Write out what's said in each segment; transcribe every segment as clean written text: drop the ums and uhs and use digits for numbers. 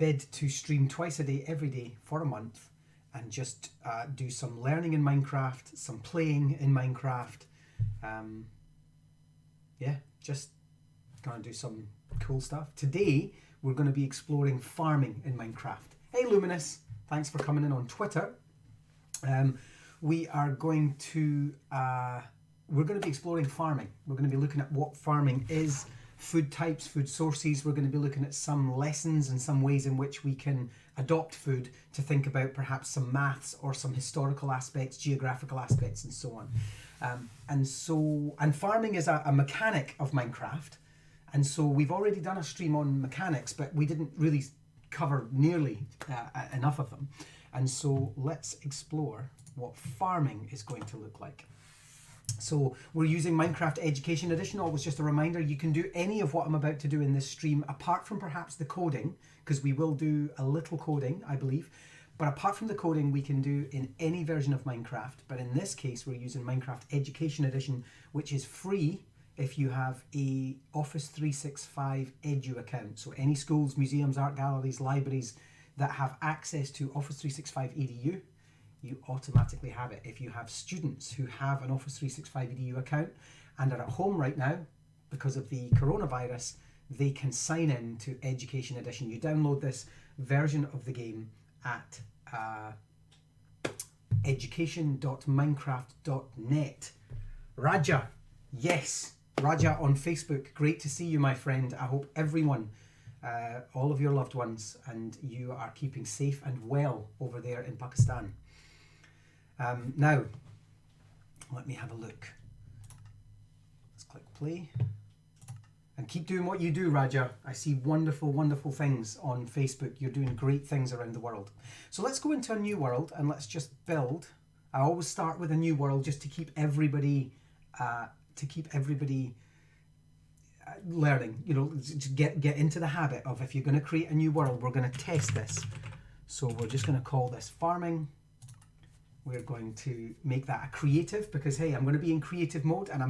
bid to stream twice a day, every day for a month, and just do some learning in Minecraft, some playing in Minecraft. Yeah, just gonna do some cool stuff. Today, we're going to be exploring farming in Minecraft. Hey Luminous, thanks for coming in on Twitter. We are going to be exploring farming. We're going to be looking at what farming is, food types, food sources. We're going to be looking at some lessons and some ways in which we can adopt food to think about perhaps some maths or some historical aspects, geographical aspects, and so on. And farming is a mechanic of Minecraft. And so we've already done a stream on mechanics, but we didn't really cover nearly enough of them. And so let's explore what farming is going to look like. So we're using Minecraft Education Edition. Always just a reminder, you can do any of what I'm about to do in this stream, apart from perhaps the coding, because we will do a little coding, I believe. But apart from the coding, we can do in any version of Minecraft. But in this case, we're using Minecraft Education Edition, which is free if you have a Office 365 Edu account. So any schools, museums, art galleries, libraries that have access to Office 365 EDU, you automatically have it. If you have students who have an Office 365 EDU account and are at home right now because of the coronavirus, they can sign in to Education Edition. You download this version of the game at education.minecraft.net. Raja, yes, Raja on Facebook, great to see you, my friend. I hope everyone, all of your loved ones, and you are keeping safe and well over there in Pakistan. Now, let me have a look. Let's click play. And keep doing what you do, Raja. I see wonderful, wonderful things on Facebook. You're doing great things around the world. So let's go into a new world and let's just build. I always start with a new world just to keep everybody learning, you know, to get into the habit of, if you're going to create a new world, we're going to test this. So we're just going to call this farming. We're going to make that a creative, because hey, I'm going to be in creative mode and I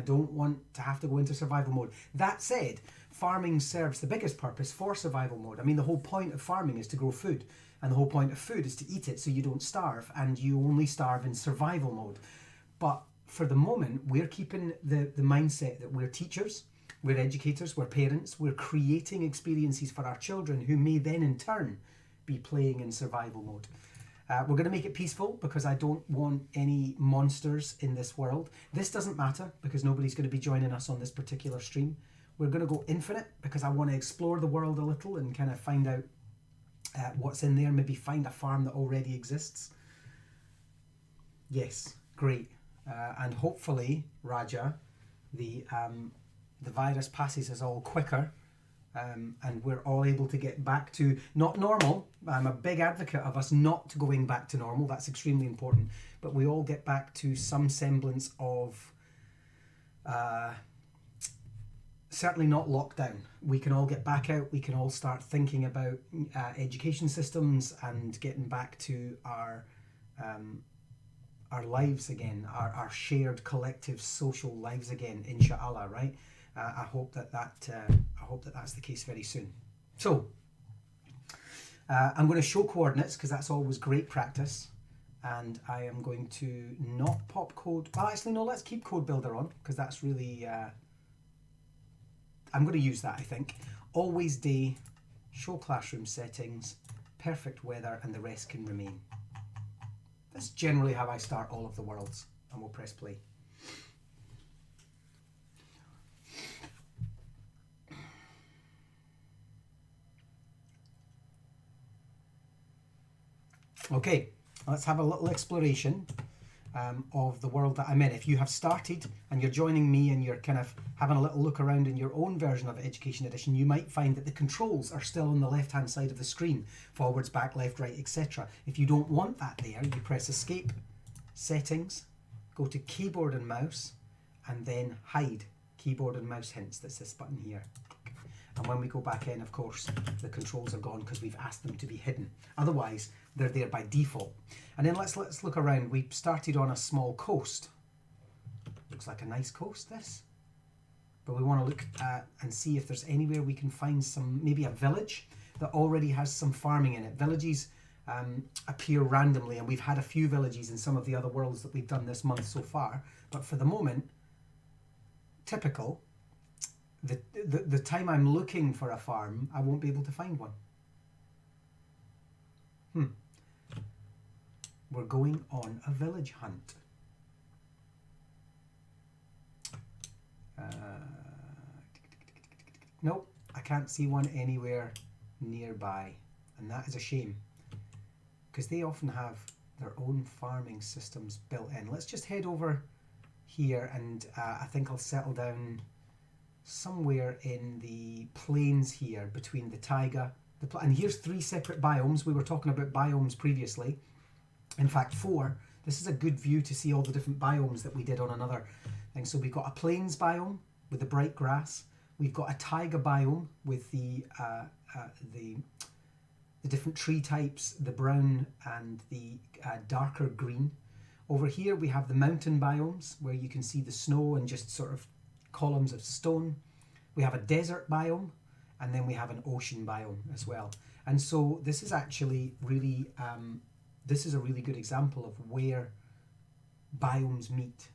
don't want to have to go into survival mode. That said, farming serves the biggest purpose for survival mode. I mean, the whole point of farming is to grow food, and the whole point of food is to eat it so you don't starve, and you only starve in survival mode. But for the moment, we're keeping the mindset that we're teachers, we're educators, we're parents, we're creating experiences for our children who may then in turn be playing in survival mode. We're going to make it peaceful because I don't want any monsters in this world. This doesn't matter because nobody's going to be joining us on this particular stream. We're going to go infinite because I want to explore the world a little and kind of find out what's in there, maybe find a farm that already exists. Yes, great. And hopefully, Raja, the virus passes us all quicker, and we're all able to get back to not normal. I'm a big advocate of us not going back to normal. That's extremely important. But we all get back to some semblance of certainly not lockdown. We can all get back out. We can all start thinking about education systems and getting back to our lives again, our shared collective social lives again, inshallah, right? I hope that's the case very soon. So I'm going to show coordinates because that's always great practice, and I am going to not pop code. Well, actually, no, let's keep code builder on because that's really I'm going to use that, I think. Always day, show classroom settings, perfect weather, and the rest can remain. That's generally how I start all of the worlds, and we'll press play. Okay, let's have a little exploration of the world that I'm in. If you have started and you're joining me and you're kind of having a little look around in your own version of Education Edition, you might find that the controls are still on the left-hand side of the screen, forwards, back, left, right, etc. If you don't want that there, you press Escape, Settings, go to Keyboard and Mouse, and then Hide Keyboard and Mouse Hints. That's this button here. And when we go back in, of course, the controls are gone because we've asked them to be hidden. Otherwise, they're there by default. And then let's look around. We started on a small coast. Looks like a nice coast, this. But we want to look at and see if there's anywhere we can find some, maybe a village. that already has some farming in it. Villages appear randomly, and we've had a few villages in some of the other worlds that we've done this month so far, but for the moment, typical, the time I'm looking for a farm, I won't be able to find one. We're going on a village hunt. Nope, I can't see one anywhere nearby, and that is a shame, because they often have their own farming systems built in. Let's just head over here, and I think I'll settle down somewhere in the plains here between the taiga, and here's 3 separate biomes. We were talking about biomes previously. In fact, 4. This is a good view to see all the different biomes that we did on another thing. So we've got a plains biome with the bright grass. We've got a taiga biome with the different tree types, the brown and the darker green. Over here we have the mountain biomes where you can see the snow and just sort of columns of stone. We have a desert biome, and then we have an ocean biome as well. And so this is actually really, this is a really good example of where biomes meet.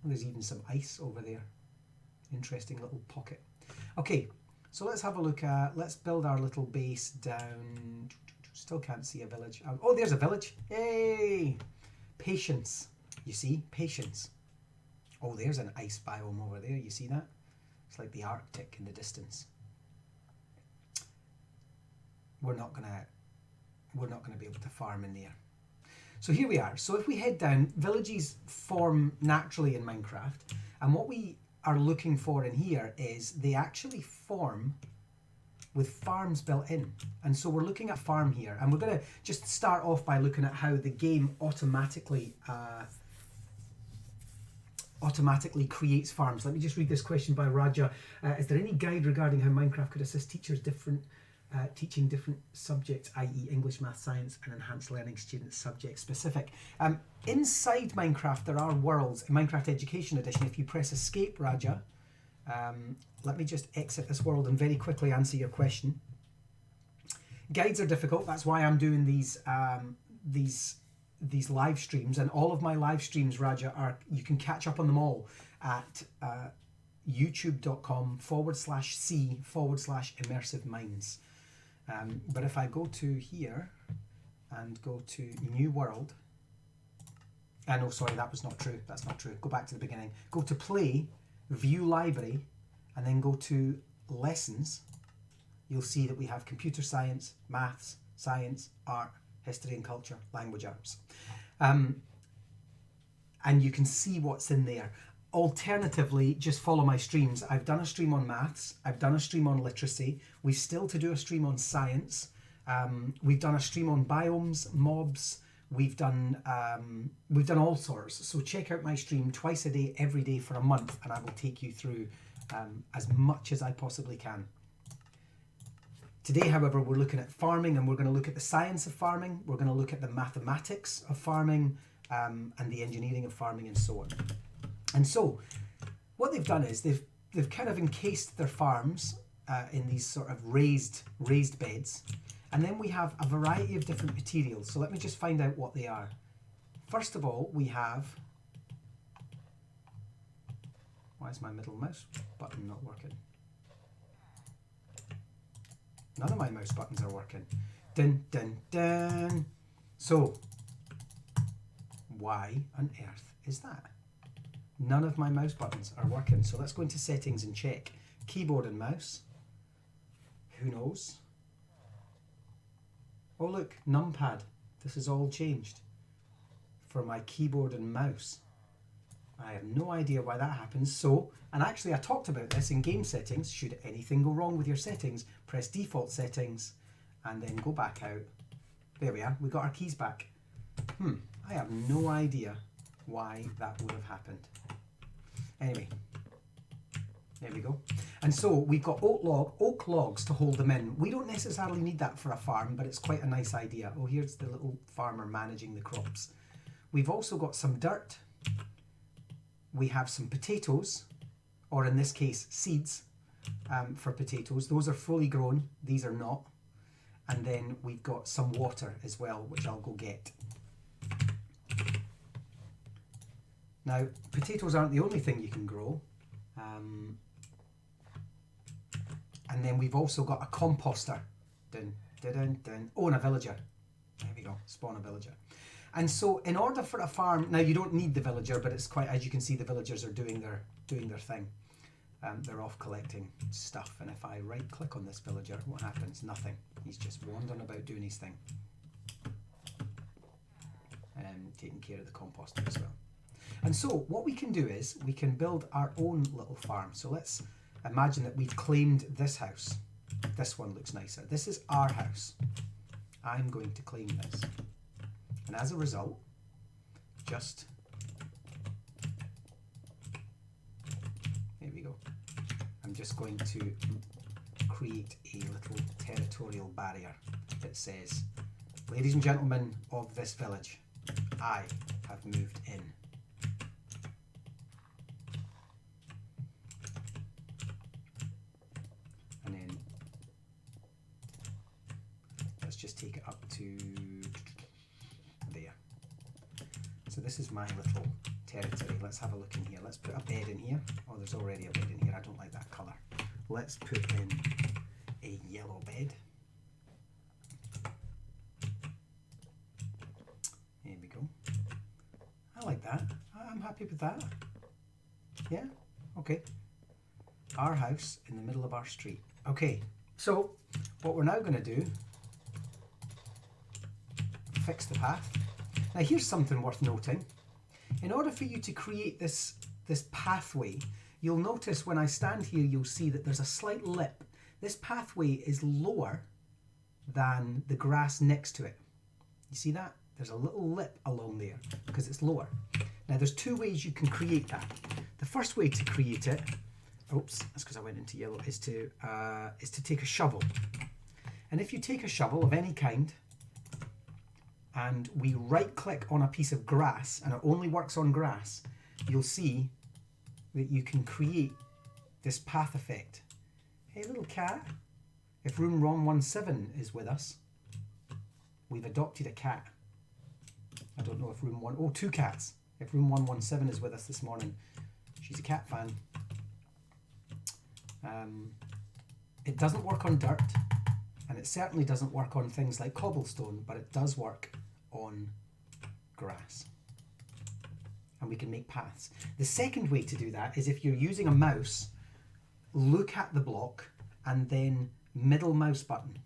There's even some ice over there. Interesting little pocket. Okay, so let's have a look at, let's build our little base down. Still can't see a village. Oh, there's a village. Yay! Patience. You see? Patience. Oh, there's an ice biome over there. You see that? It's like the Arctic in the distance. We're not gonna be able to farm in there. So here we are. So if we head down, villages form naturally in Minecraft, and what we are looking for in here is they actually form with farms built in. And so we're looking at farm here, and we're going to just start off by looking at how the game automatically creates farms. Let me just read this question by Raja. Is there any guide regarding how Minecraft could assist teachers teaching different subjects, i.e. English, Math, Science, and enhanced learning students subject specific? Inside Minecraft there are worlds. In Minecraft Education Edition, if you press escape, Raja, let me just exit this world and very quickly answer your question. Guides are difficult. That's why I'm doing these live streams, and all of my live streams, Raja, are, you can catch up on them all at youtube.com/c/immersive minds. But if I go to here and go to new world, no, sorry, that was not true. That's not true. Go back to the beginning. Go to play, view library, and then go to lessons. You'll see that we have computer science, maths, science, art, history and culture, language arts. And you can see what's in there. Alternatively, just follow my streams. I've done a stream on maths. I've done a stream on literacy. We've still to do a stream on science. We've done a stream on biomes, mobs. We've done all sorts. So check out my stream twice a day, every day for a month, and I will take you through as much as I possibly can. Today, however, we're looking at farming, and we're going to look at the science of farming. We're going to look at the mathematics of farming, and the engineering of farming, and so on. And so, what they've done is they've kind of encased their farms in these sort of raised beds, and then we have a variety of different materials. So let me just find out what they are. First of all, we have. Why is my middle mouse button not working? None of my mouse buttons are working. Dun dun dun. So, why on earth is that? None of my mouse buttons are working. So let's go into settings and check. Keyboard and mouse. Who knows? Oh look, numpad. This is all changed for my keyboard and mouse. I have no idea why that happens. So, and actually I talked about this in game settings. Should anything go wrong with your settings, press default settings and then go back out. There we are. We got our keys back. I have no idea why that would have happened. Anyway, there we go. And so we've got oak logs to hold them in. We don't necessarily need that for a farm, but it's quite a nice idea. Oh, here's the little farmer managing the crops. We've also got some dirt. We have some potatoes, or in this case, seeds for potatoes. Those are fully grown. These are not. and then we've got some water as well, which I'll go get. Now, potatoes aren't the only thing you can grow. And then we've also got a composter. Dun, dun, dun, dun. Oh, and a villager. There we go, spawn a villager. And so in order for a farm, now you don't need the villager, but it's quite, as you can see, the villagers are doing their thing. They're off collecting stuff, and if I right click on this villager, what happens? Nothing. He's just wandering about doing his thing. Taking care of the composter as well. And so what we can do is we can build our own little farm. So let's imagine that we've claimed this house. This one looks nicer. This is our house. I'm going to claim this. And as a result, just, there we go. I'm just going to create a little territorial barrier that says, ladies and gentlemen of this village, I have moved in. And then let's just take it up to there. So this is my little territory. Let's have a look in here. Let's put a bed in here. Oh, there's already a bed in here. I don't like that colour. Let's put in a yellow bed. There we go. I like that. I'm happy with that. Yeah? Okay. Our house in the middle of our street. Okay, so what we're now going to do, fix the path. Now here's something worth noting. In order for you to create this pathway, you'll notice when I stand here, you'll see that there's a slight lip. This pathway is lower than the grass next to it. You see that? There's a little lip along there because it's lower. Now there's two ways you can create that. The first way to create it, oops, that's because I went into yellow, is to take a shovel. And if you take a shovel of any kind, and we right click on a piece of grass, and it only works on grass, you'll see that you can create this path effect. Hey little cat, if room 117 is with us, we've adopted a cat. I don't know if room one, oh, two cats. If room 117 is with us this morning, she's a cat fan. It doesn't work on dirt, and it certainly doesn't work on things like cobblestone, but it does work on grass. And we can make paths. The second way to do that is if you're using a mouse, look at the block and then middle mouse button.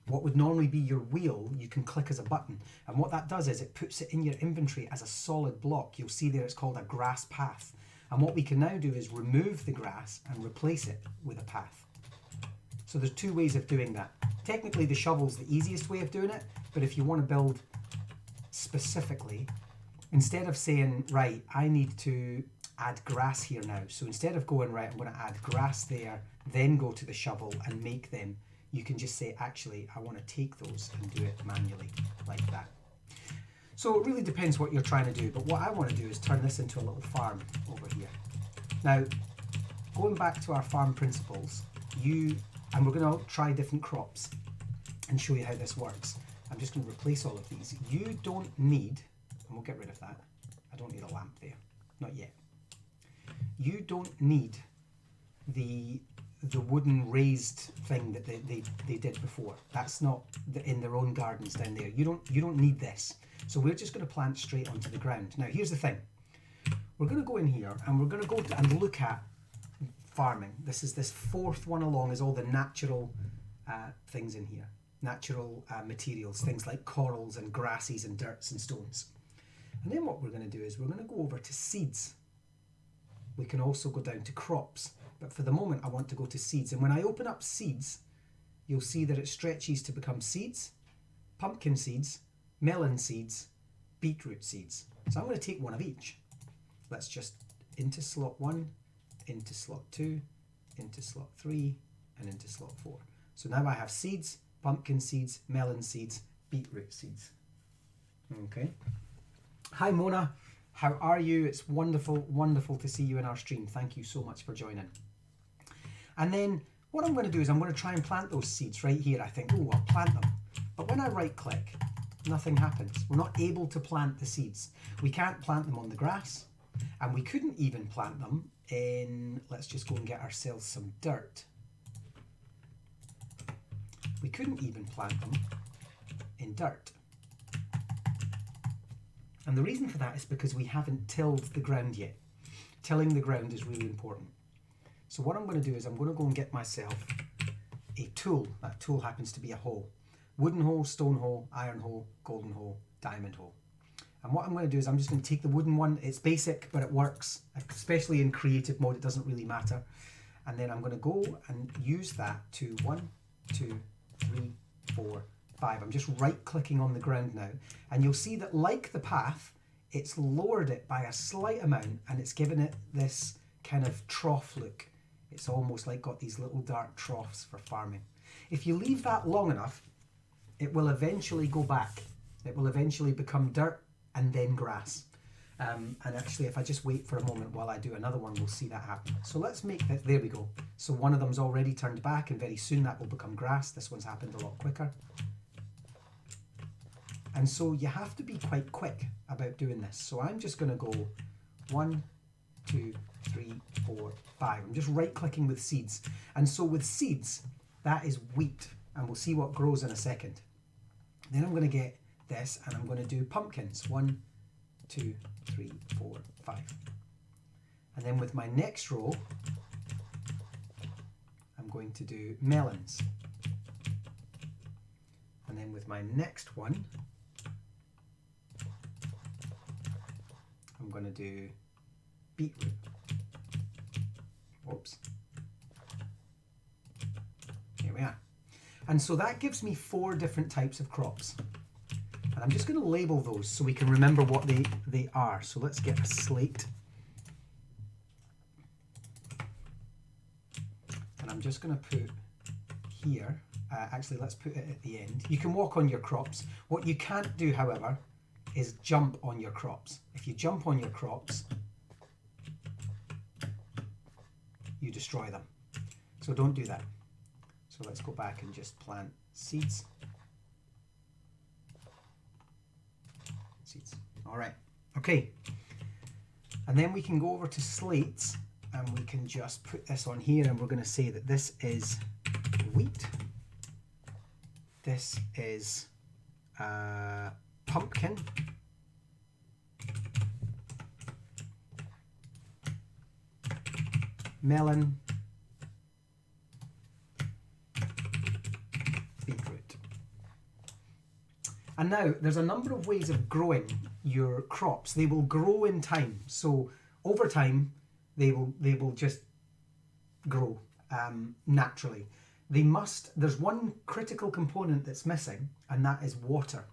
What would normally be your wheel, you can click as a button. And what that does is it puts it in your inventory as a solid block. You'll see there it's called a grass path. And what we can now do is remove the grass and replace it with a path. So there's two ways of doing that. Technically the shovel's the easiest way of doing it, but if you want to build specifically, instead of saying, right, I need to add grass here now. So instead of going, right, I'm going to add grass there, then go to the shovel and make them, you can just say, actually, I want to take those and do it manually like that. So it really depends what you're trying to do, but what I want to do is turn this into a little farm over here. Now, going back to our farm principles, and we're going to try different crops and show you how this works. I'm just going to replace all of these. You don't need, and we'll get rid of that. I don't need a lamp there, not yet. You don't need the wooden raised thing that they did before. That's not in their own gardens down there. You don't need this. So we're just going to plant straight onto the ground. Now here's the thing. We're going to go in here and we're going to go and look at farming. This is this fourth one along is all the natural things in here. Natural materials, things like corals and grasses and dirts and stones. And then what we're going to do is we're going to go over to seeds. We can also go down to crops, but for the moment I want to go to seeds. And when I open up seeds, you'll see that it stretches to become seeds, pumpkin seeds, melon seeds, beetroot seeds. So I'm going to take one of each. Let's just into slot 1, into slot 2, into slot 3, and into slot 4. So now I have seeds, pumpkin seeds, melon seeds, beetroot seeds. Okay. Hi Mona, how are you? It's wonderful, wonderful to see you in our stream. Thank you so much for joining. And then what I'm going to do is I'm going to try and plant those seeds right here. I think, oh, I'll plant them. But when I right click, nothing happens. We're not able to plant the seeds. We can't plant them on the grass, and we couldn't even plant them in, let's just go and get ourselves some dirt. We couldn't even plant them in dirt. And the reason for that is because we haven't tilled the ground yet. Tilling the ground is really important. So what I'm going to do is I'm going to go and get myself a tool. That tool happens to be a hoe. Wooden hoe, stone hoe, iron hoe, golden hoe, diamond hoe. And what I'm going to do is I'm just going to take the wooden one. It's basic, but it works, especially in creative mode. It doesn't really matter. And then I'm going to go and use that to 1, 2, 3, 4, 5. I'm just right clicking on the ground now. And you'll see that like the path, it's lowered it by a slight amount and it's given it this kind of trough look. It's almost like got these little dark troughs for farming. If you leave that long enough, it will eventually go back. It will eventually become dirt and then grass. And actually, if I just wait for a moment while I do another one, we'll see that happen. So let's make that, there we go. So one of them's already turned back and very soon that will become grass. This one's happened a lot quicker. And so you have to be quite quick about doing this. So I'm just going to go 1, 2, 3, 4, 5. I'm just right clicking with seeds. And so with seeds, that is wheat. And we'll see what grows in a second. Then I'm going to get this and I'm going to do pumpkins. 1, 2, 3, 4, 5. And then with my next row, I'm going to do melons. And then with my next one, I'm going to do beetroot. Whoops. Here we are. And so that gives me 4 different types of crops. And I'm just going to label those so we can remember what they are. So let's get a slate. And I'm just going to put here, actually let's put it at the end. You can walk on your crops. What you can't do, however, is jump on your crops. If you jump on your crops, you destroy them. So don't do that. So let's go back and just plant seeds. Seeds. All right. Okay. And then we can go over to slates and we can just put this on here and we're going to say that this is wheat. This is pumpkin. Melon. Beetroot. And now there's a number of ways of growing your crops. They will grow in time. So over time, they will just grow naturally. There's one critical component that's missing, and that is water.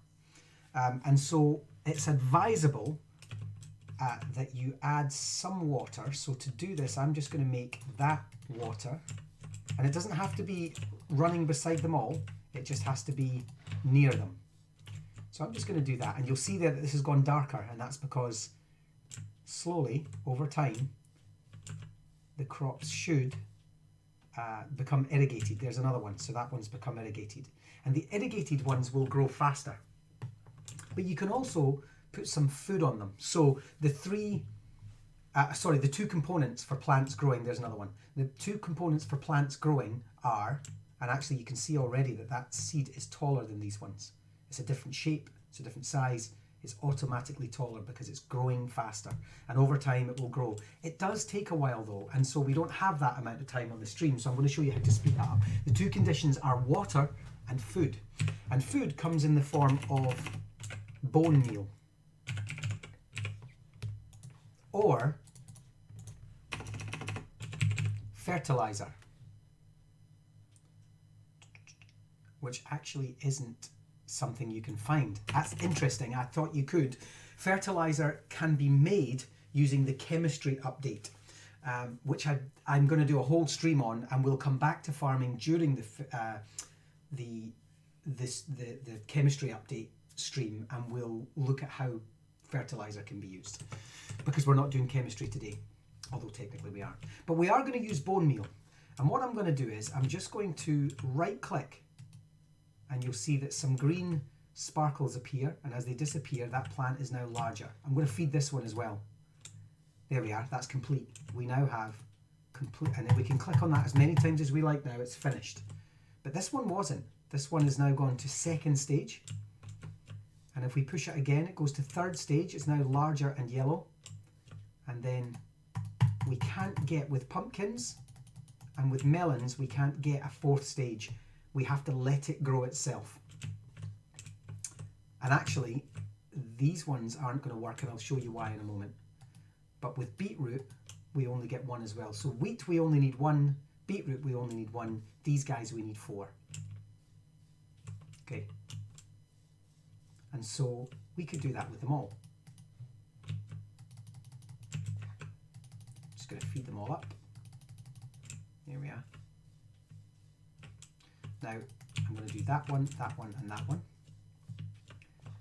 And so it's advisable that you add some water. So to do this, I'm just going to make that water. And it doesn't have to be running beside them all. It just has to be near them. So I'm just going to do that. And you'll see there that this has gone darker. And that's because slowly, over time, the crops should become irrigated. There's another one. So that one's become irrigated. And the irrigated ones will grow faster. But you can also put some food on them. So the 2 components for plants growing, there's another one. The 2 components for plants growing are, and actually you can see already that that seed is taller than these ones. It's a different shape, it's a different size, it's automatically taller because it's growing faster. And over time it will grow. It does take a while though, and so we don't have that amount of time on the stream, so I'm going to show you how to speed that up. The 2 conditions are water and food. And food comes in the form of bone meal. Or fertilizer, which actually isn't something you can find. That's interesting. I thought you could. Fertilizer can be made using the chemistry update, which I'm going to do a whole stream on, and we'll come back to farming during the chemistry update stream, and we'll look at how fertilizer can be used, because we're not doing chemistry today, although technically we are. But we are going to use bone meal. And what I'm going to do is I'm just going to right click and you'll see that some green sparkles appear, and as they disappear, that plant is now larger. I'm going to feed this one as well. There we are, that's complete. We now have complete, and then we can click on that as many times as we like now, it's finished. But this one wasn't. This one has now gone to second stage. And if we push it again, it goes to third stage. It's now larger and yellow. And then we can't get, with pumpkins and with melons, we can't get a fourth stage. We have to let it grow itself. And actually, these ones aren't going to work, and I'll show you why in a moment. But with beetroot, we only get one as well. So wheat, we only need one. Beetroot, we only need one. These guys, we need 4. Okay. And so we could do that with them all. Just going to feed them all up. There we are. Now I'm going to do that one, and that one.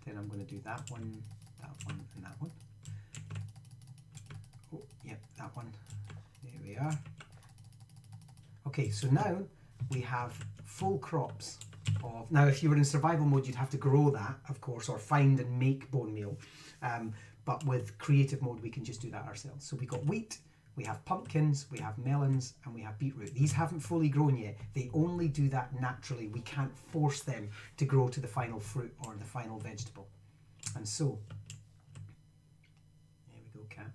Then I'm going to do that one, and that one. Oh, yep, that one. There we are. Okay, so now we have full crops of, now if you were in survival mode, you'd have to grow that, of course, or find and make bone meal. But with creative mode, we can just do that ourselves. So we've got wheat, we have pumpkins, we have melons, and we have beetroot. These haven't fully grown yet. They only do that naturally. We can't force them to grow to the final fruit or the final vegetable. And so, there we go, cat.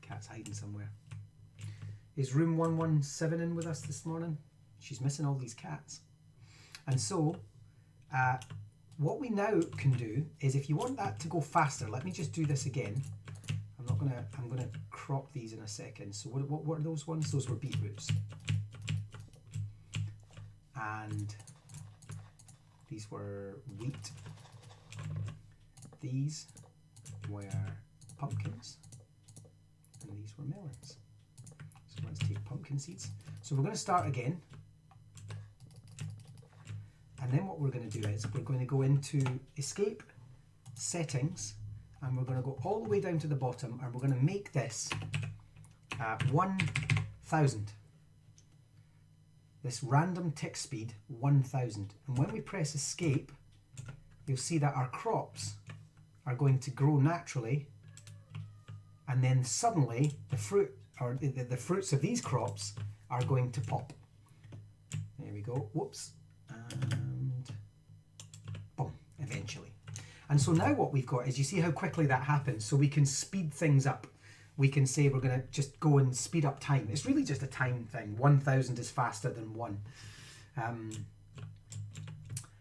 Cat's hiding somewhere. Is room 117 in with us this morning? She's missing all these cats. And so, what we now can do is, if you want that to go faster, let me just do this again. I'm gonna crop these in a second. So what were those ones? Those were beetroots. And these were wheat. These were pumpkins. And these were melons. So let's take pumpkin seeds. So we're going to start again. And then what we're going to do is we're going to go into escape, settings, and we're going to go all the way down to the bottom, and we're going to make this 1000. This random tick speed 1000. And when we press escape, you'll see that our crops are going to grow naturally, and then suddenly the fruit, or the fruits of these crops, are going to pop. There we go. Whoops. And boom, eventually. And so now what we've got is, you see how quickly that happens. So we can speed things up. We can say we're going to just go and speed up time. It's really just a time thing. 1000 is faster than 1.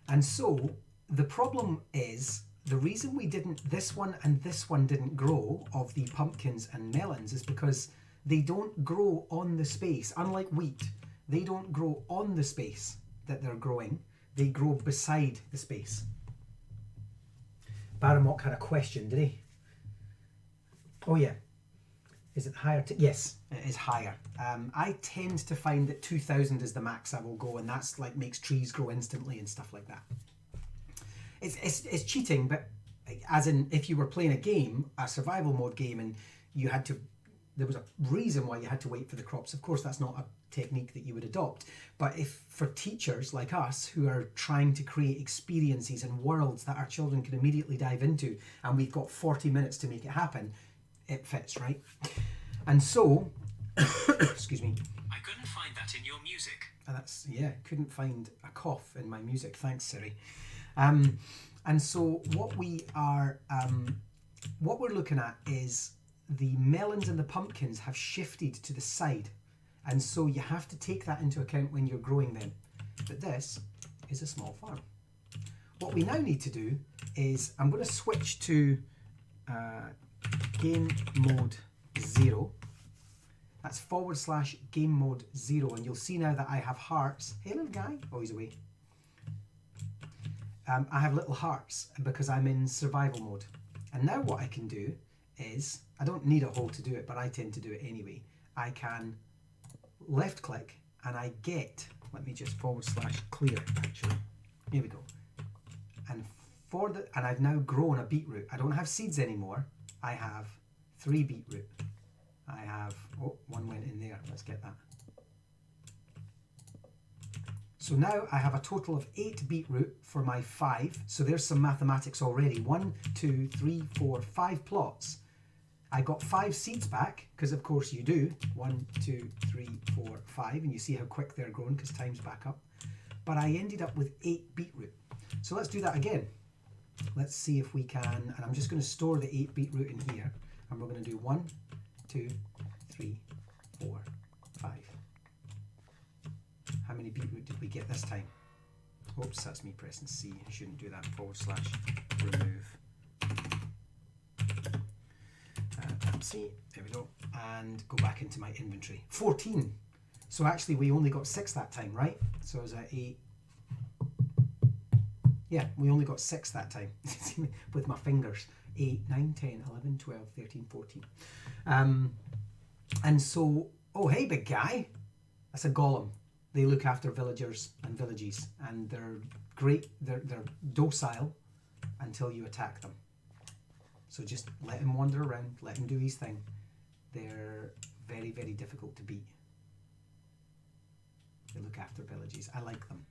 And so the problem is, the reason we didn't, this one and this one didn't grow, of the pumpkins and melons, is because they don't grow on the space. Unlike wheat, they don't grow on the space that they're growing. They grow beside the space. Baramok had a question, did he? Oh yeah. Is it higher? Yes, it is higher. I tend to find that 2000 is the max I will go, and that's like makes trees grow instantly and stuff like that. It's cheating, but as in, if you were playing a game, a survival mode game, and you had to, there was a reason why you had to wait for the crops. Of course, that's not a technique that you would adopt. But if for teachers like us who are trying to create experiences and worlds that our children can immediately dive into, and we've got 40 minutes to make it happen, it fits, right? And so, excuse me. I couldn't find that in your music. That's, yeah, couldn't find a cough in my music. Thanks, Siri. And so what we're looking at is the melons and the pumpkins have shifted to the side. And so you have to take that into account when you're growing them. But this is a small farm. What we now need to do is, I'm going to switch to game mode 0. That's / game mode 0. And you'll see now that I have hearts. Hey, little guy. Oh, he's away. I have little hearts because I'm in survival mode. And now what I can do is, I don't need a hole to do it, but I tend to do it anyway. I can left click and I get, let me just / clear actually. Here we go. And and I've now grown a beetroot. I don't have seeds anymore. I have 3 beetroot. I have, oh, one went in there. Let's get that. So now I have a total of 8 beetroot for my 5. So there's some mathematics already. 1, 2, 3, 4, 5 plots. I got 5 seeds back, because of course you do. 1, 2, 3, 4, 5. And you see how quick they're growing because time's back up. But I ended up with 8 beetroot. So let's do that again. Let's see if we can, and I'm just going to store the 8 beetroot in here. And we're going to do 1, 2, 3, 4, 5. How many beetroot did we get this time? Oops, that's me pressing C. I shouldn't do that. / remove. C. There we go. And go back into my inventory. 14. So actually we only got 6 that time, right? So is that 8? Yeah, we only got 6 that time with my fingers. 8, 9, 10, 11, 12, 13, 14. And so, oh, hey, big guy. That's a golem. They look after villagers and villages, and they're great. They're docile until you attack them. So just let him wander around, let him do his thing. They're very, very difficult to beat. They look after villages. I like them.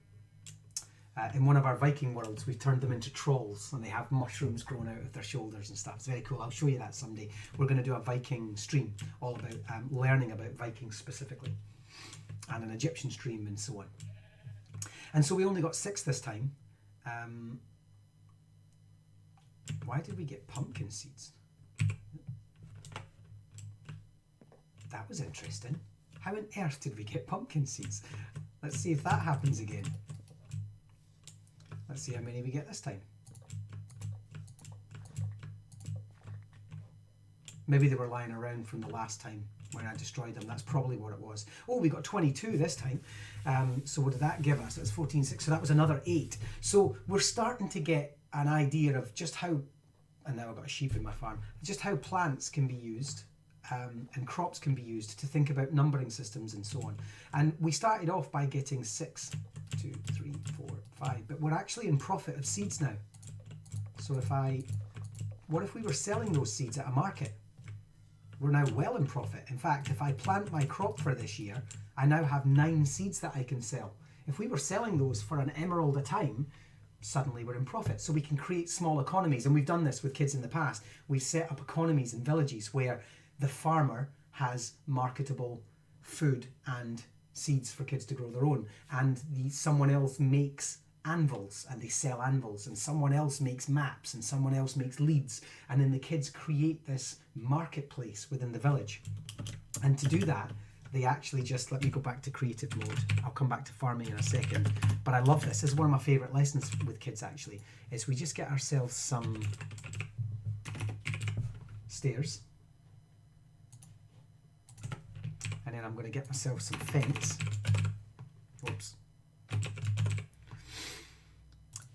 In one of our Viking worlds, we've turned them into trolls, and they have mushrooms growing out of their shoulders and stuff. It's very cool. I'll show you that someday. We're going to do a Viking stream all about learning about Vikings specifically, and an Egyptian stream and so on. And so we only got 6 this time. Why did we get pumpkin seeds? That was interesting. How on earth did we get pumpkin seeds? Let's see if that happens again. Let's see how many we get this time. Maybe they were lying around from the last time when I destroyed them. That's probably what it was. Oh, we got 22 this time. So what did that give us? That's 14, 6. So that was another 8. So we're starting to get an idea of just how, and now I've got a sheep in my farm, just how plants can be used and crops can be used to think about numbering systems and so on. And we started off by getting 6, 2, 3, 4, 5, but we're actually in profit of seeds now. So what if we were selling those seeds at a market? We're now well in profit. In fact, if I plant my crop for this year, I now have 9 seeds that I can sell. If we were selling those for an emerald a time, suddenly we're in profit. So we can create small economies, and we've done this with kids in the past. We've set up economies in villages where the farmer has marketable food and seeds for kids to grow their own, and someone else makes anvils and they sell anvils, and someone else makes maps, and someone else makes leads, and then the kids create this marketplace within the village. And to do that, they actually just, let me go back to creative mode. I'll come back to farming in a second, but I love this. This is one of my favorite lessons with kids actually, is we just get ourselves some stairs, and then I'm going to get myself some fence. Oops.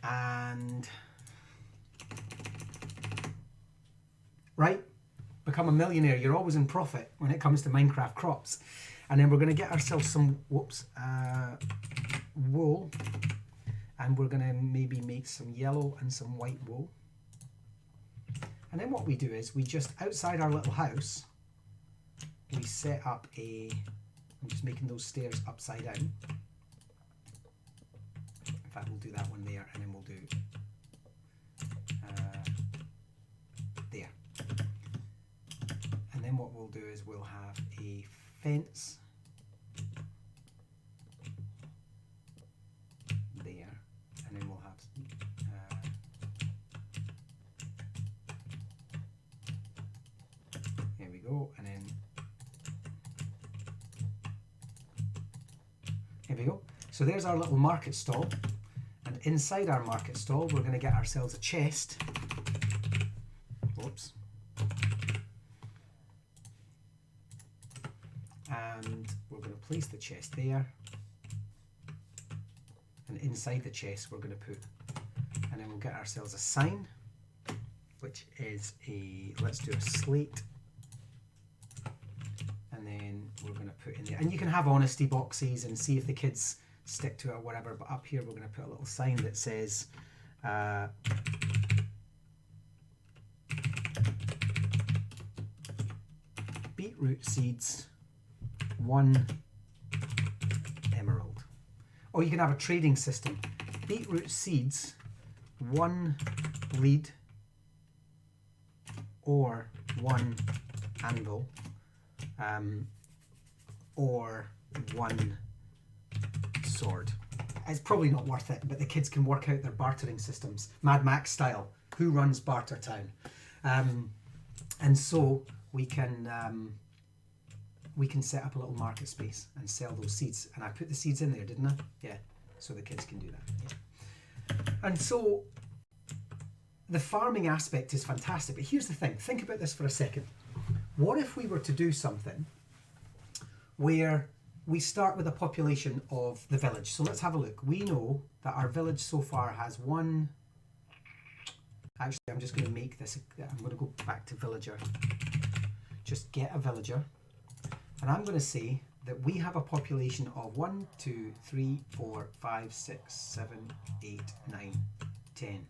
And right, become a millionaire. You're always in profit when it comes to Minecraft crops. And then we're going to get ourselves some wool, and we're going to maybe make some yellow and some white wool. And then what we do is we just, outside our little house, we set up I'm just making those stairs upside down. In fact, we'll do that one there, and then we'll do there. And then what we'll do is we'll have a fence there, and then we'll have there we go, and then here we go. So there's our little market stall. And inside our market stall, we're going to get ourselves a chest. Whoops. And we're going to place the chest there. And inside the chest, we're going to put, and then we'll get ourselves a sign, which is let's do a slate. And then we're going to put in there, and you can have honesty boxes and see if the kids stick to it or whatever, but up here we're going to put a little sign that says beetroot seeds, 1 emerald. or you can have a trading system. Beetroot seeds, 1 lead or 1 anvil, or 1 sword. It's probably not worth it, but the kids can work out their bartering systems, Mad Max style. Who runs Barter Town? And so we can set up a little market space and sell those seeds. And I put the seeds in there, didn't I? Yeah. So the kids can do that. Yeah. And so the farming aspect is fantastic. But here's the thing. Think about this for a second. What if we were to do something where we start with a population of the village? So let's have a look. We know that our village so far has one... Actually, I'm just going to make this... I'm going to go back to villager. Just get a villager. And I'm going to say that we have a population of 1, 2, 3, 4, 5, 6, 7, 8, 9, 10.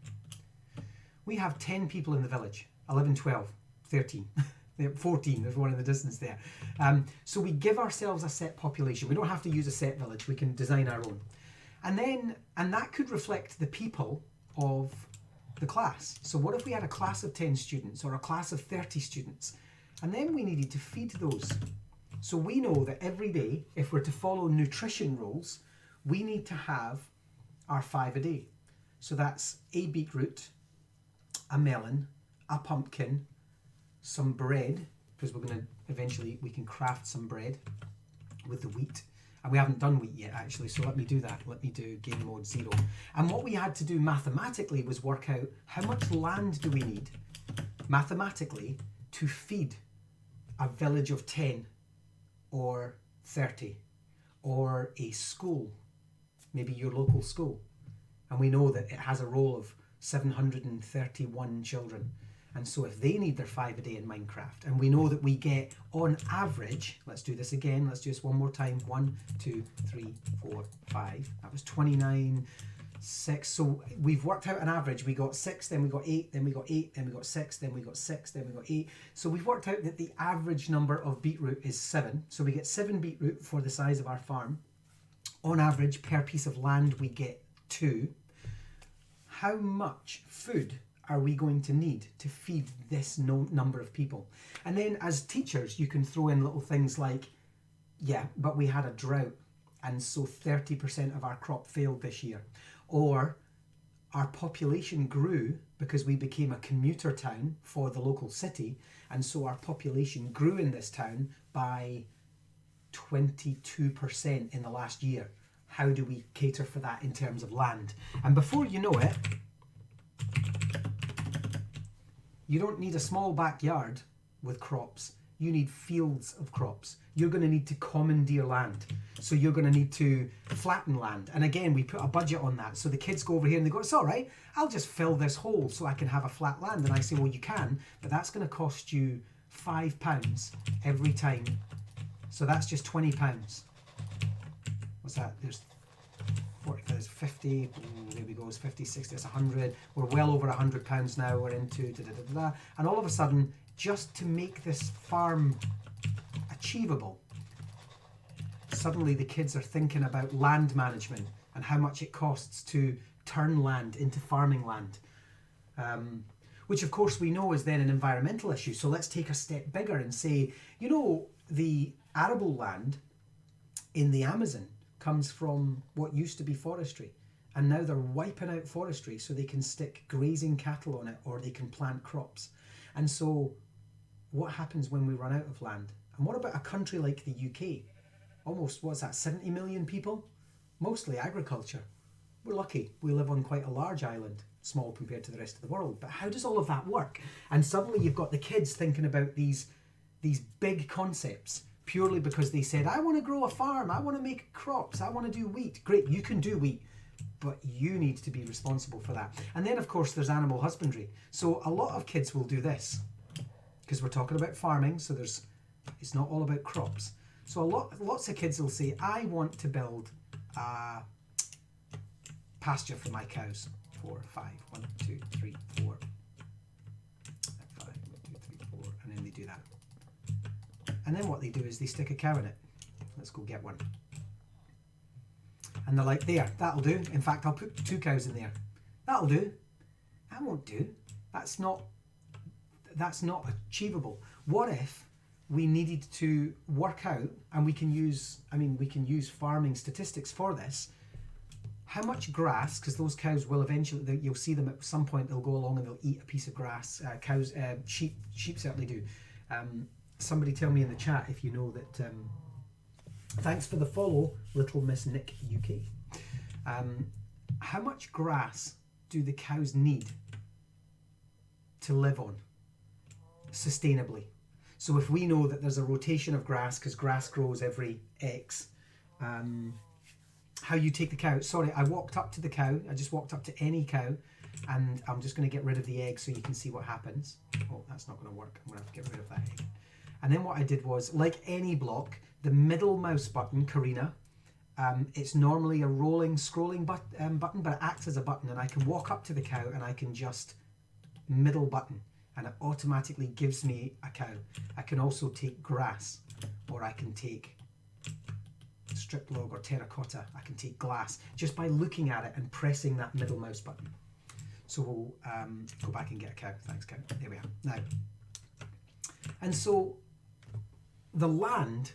We have 10 people in the village. 11, 12, 13. 14, there's one in the distance there. So we give ourselves a set population. We don't have to use a set village, we can design our own. And that could reflect the people of the class. So what if we had a class of 10 students or a class of 30 students? And then we needed to feed those. So we know that every day, if we're to follow nutrition rules, we need to have our 5 a day. So that's a beetroot, a melon, a pumpkin, some bread, because we're going to eventually, we can craft some bread with the wheat. And we haven't done wheat yet, actually, so let me do that. Let me do game mode 0. And what we had to do mathematically was work out how much land do we need mathematically to feed a village of 10 or 30 or a school, maybe your local school. And we know that it has a roll of 731 children. And so if they need their 5 a day in Minecraft, and we know that we get on average, let's do this again, let's do this one more time, 1, 2, 3, 4, 5, that was 29, 6, so we've worked out an average. We got 6, then we got 8, then we got 8, then we got 6, then we got 6, then we got 8, so we've worked out that the average number of beetroot is 7, so we get 7 beetroot for the size of our farm. On average, per piece of land we get 2. How much food are we going to need to feed this number of people? And then as teachers, you can throw in little things like, yeah, but we had a drought, and so 30% of our crop failed this year. Or our population grew because we became a commuter town for the local city, and so our population grew in this town by 22% in the last year. How do we cater for that in terms of land? And before you know it, you don't need a small backyard with crops. You need fields of crops. You're going to need to commandeer land. So you're going to need to flatten land. And again, we put a budget on that. So the kids go over here and they go, it's all right, I'll just fill this hole so I can have a flat land. And I say, well, you can, but that's going to cost you £5 every time. So that's just £20. What's that? There's 40, there's 50, there we go, it's 50, 60, it's 100. We're well over £100 now. We're into da-da-da-da. And all of a sudden, just to make this farm achievable, suddenly the kids are thinking about land management and how much it costs to turn land into farming land. Which of course we know is then an environmental issue. So let's take a step bigger and say, you know, the arable land in the Amazon comes from what used to be forestry, and now they're wiping out forestry so they can stick grazing cattle on it, or they can plant crops. And so what happens when we run out of land? And what about a country like the UK? Almost, what's that, 70 million people? Mostly agriculture. We're lucky, we live on quite a large island, small compared to the rest of the world, but how does all of that work? And suddenly you've got the kids thinking about these big concepts, purely because they said, I want to grow a farm, I want to make crops, I want to do wheat. Great, you can do wheat, but you need to be responsible for that. And then of course there's animal husbandry. So a lot of kids will do this, because we're talking about farming, so it's not all about crops. So lots of kids will say, I want to build a pasture for my cows. 4, 5, 1, 2, 3, 4, 5, 1, 2, 3, 4, and then they do that. And then what they do is they stick a cow in it. Let's go get one. And they're like, there, that'll do. In fact, I'll put 2 cows in there. That'll do. That won't do. That's not achievable. What if we needed to work out, and we can use farming statistics for this, how much grass, because those cows will eventually, you'll see them at some point, they'll go along and they'll eat a piece of grass. Sheep certainly do. Somebody tell me in the chat if you know that. Thanks for the follow, Little Miss Nick UK. How much grass do the cows need to live on sustainably? So if we know that there's a rotation of grass, because grass grows every X, how you take the cow. Sorry, I walked up to the cow. I just walked up to any cow, and I'm just going to get rid of the egg so you can see what happens. Oh, that's not going to work. I'm going to have to get rid of that egg. And then what I did was, like any block, the middle mouse button, Karina, it's normally a rolling, scrolling button, but it acts as a button, and I can walk up to the cow and I can just middle button, and it automatically gives me a cow. I can also take grass, or I can take strip log or terracotta. I can take glass just by looking at it and pressing that middle mouse button. So we'll go back and get a cow. Thanks, cow. There we are. Now, and so the land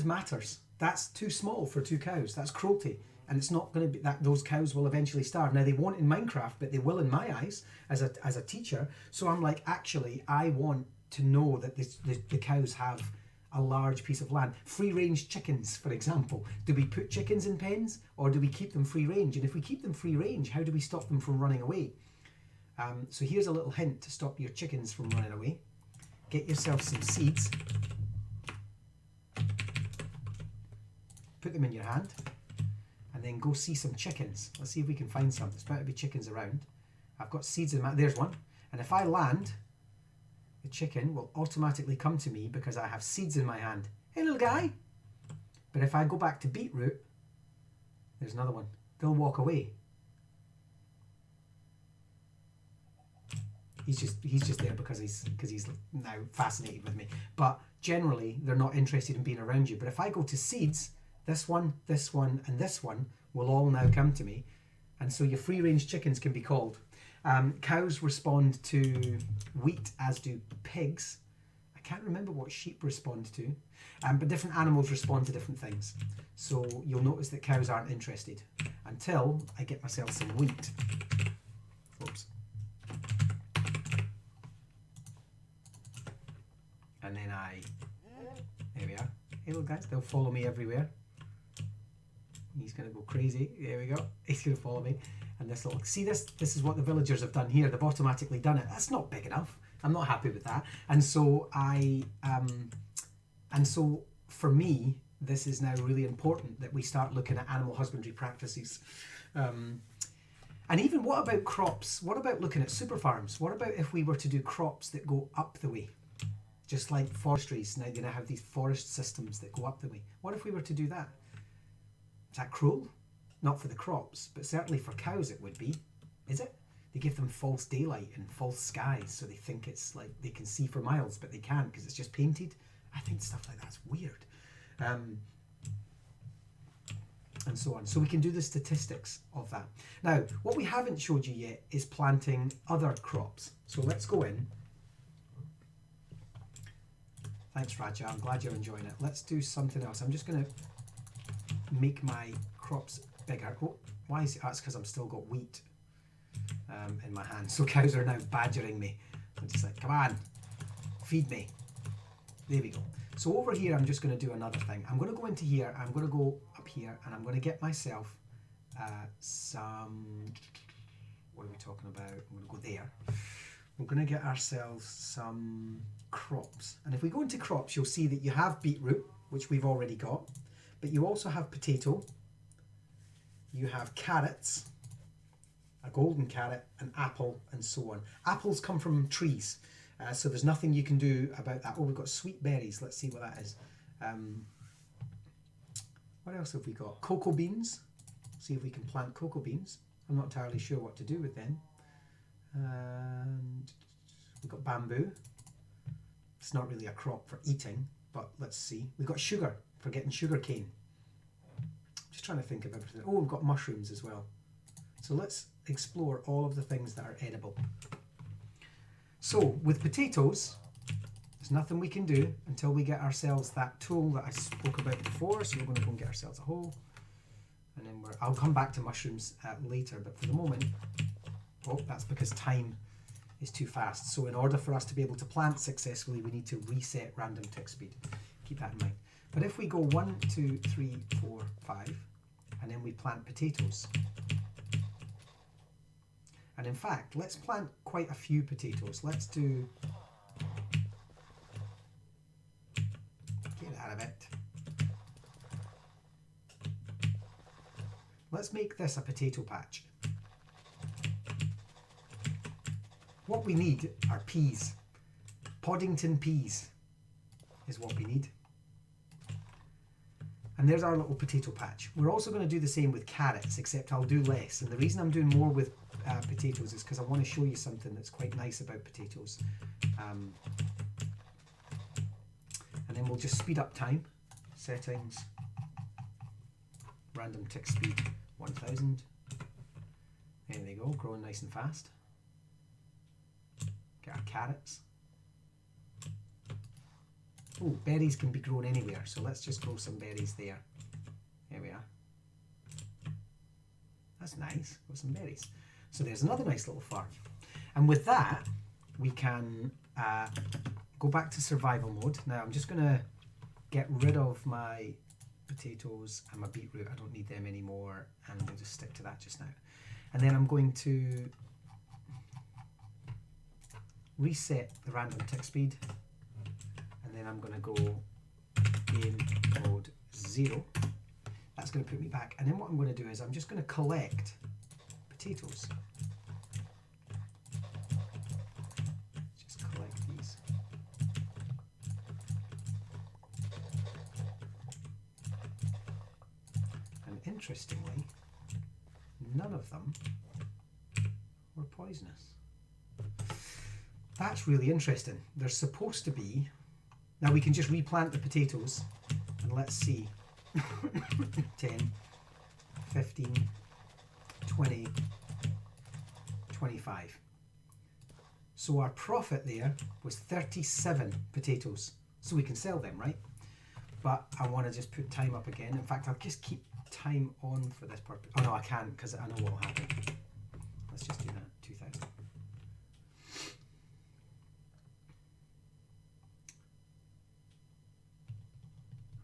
matters. That's too small for 2 cows. That's cruelty. And it's not going to be that those cows will eventually starve. Now, they won't in Minecraft, but they will in my eyes as a teacher. So I'm like, actually, I want to know that the cows have a large piece of land. Free range chickens, for example. Do we put chickens in pens, or do we keep them free range? And if we keep them free range, how do we stop them from running away? So here's a little hint to stop your chickens from running away. Get yourself some seeds. Put them in your hand. And then go see some chickens. Let's see if we can find some. There's bound to be chickens around. I've got seeds in my... There's one. And if I land, the chicken will automatically come to me because I have seeds in my hand. Hey, little guy. But if I go back to beetroot, there's another one. They'll walk away. He's just there because he's now fascinated with me. But generally, they're not interested in being around you. But if I go to seeds, this one, and this one will all now come to me. And so your free-range chickens can be called. Cows respond to wheat, as do pigs. I can't remember what sheep respond to. But different animals respond to different things. So you'll notice that cows aren't interested until I get myself some wheat. Oops. And then there we are. Hey, little guys, they'll follow me everywhere. He's going to go crazy. There we go. He's going to follow me. And this little, see this is what the villagers have done here. They've automatically done it. That's not big enough. I'm not happy with that. And so for me, this is now really important that we start looking at animal husbandry practices. And even what about crops? What about looking at super farms? What about if we were to do crops that go up the way? Just like forestries, now you now have these forest systems that go up the way. What if we were to do that? Is that cruel? Not for the crops, but certainly for cows it would be. Is it? They give them false daylight and false skies, so they think it's like they can see for miles, but they can't because it's just painted. I think stuff like that's weird. And so on. So we can do the statistics of that. Now, what we haven't showed you yet is planting other crops. So let's go in. Thanks, Raja. I'm glad you're enjoying it. Let's do something else. I'm just going to make my crops bigger. Oh, why is it? That's because I'm still got wheat in my hand. So cows are now badgering me. I'm just like, come on, feed me. There we go. So over here, I'm just going to do another thing. I'm going to go into here. I'm going to go up here, and I'm going to get myself some. What are we talking about? I'm going to go there. We're going to get ourselves some crops. And if we go into crops, you'll see that you have beetroot, which we've already got, but you also have potato, you have carrots, a golden carrot, an apple, and so on. Apples come from trees, so there's nothing you can do about that. Oh, we've got sweet berries. Let's see what that is. What else have we got? Cocoa beans. See if we can plant cocoa beans. I'm not entirely sure what to do with them. And we've got bamboo. It's not really a crop for eating, but let's see. We've got sugar for getting sugarcane. Just trying to think of everything. Oh, we've got mushrooms as well. So let's explore all of the things that are edible. So with potatoes, there's nothing we can do until we get ourselves that tool that I spoke about before. So we're going to go and get ourselves a hole. And then I'll come back to mushrooms later, but for the moment, oh, that's because time is too fast. So in order for us to be able to plant successfully, we need to reset random tick speed. Keep that in mind. But if we go 1, 2, 3, 4, 5, and then we plant potatoes. And in fact, let's plant quite a few potatoes. Let's do, get out of it. Let's make this a potato patch. What we need are peas. Poddington peas is what we need. And there's our little potato patch. We're also going to do the same with carrots, except I'll do less. And the reason I'm doing more with potatoes is because I want to show you something that's quite nice about potatoes. And then we'll just speed up time. Settings. Random tick speed 1000. There they go, growing nice and fast. Get our carrots. Oh, berries can be grown anywhere, so let's just grow some berries there. There we are. That's nice, got some berries. So there's another nice little farm. And with that, we can go back to survival mode. Now I'm just going to get rid of my potatoes and my beetroot. I don't need them anymore, and we'll just stick to that just now. And then I'm going to reset the random tick speed. And then I'm going to go game mode 0. That's going to put me back. And then what I'm going to do is I'm just going to collect potatoes. Just collect these. And interestingly, none of them were poisonous. That's really interesting. They're supposed to be. Now we can just replant the potatoes, and let's see, 10, 15, 20, 25. So our profit there was 37 potatoes. So we can sell them, right? But I want to just put time up again. In fact, I'll just keep time on for this purpose. Oh no, I can't, because I know what will happen. Let's just do that, 2000.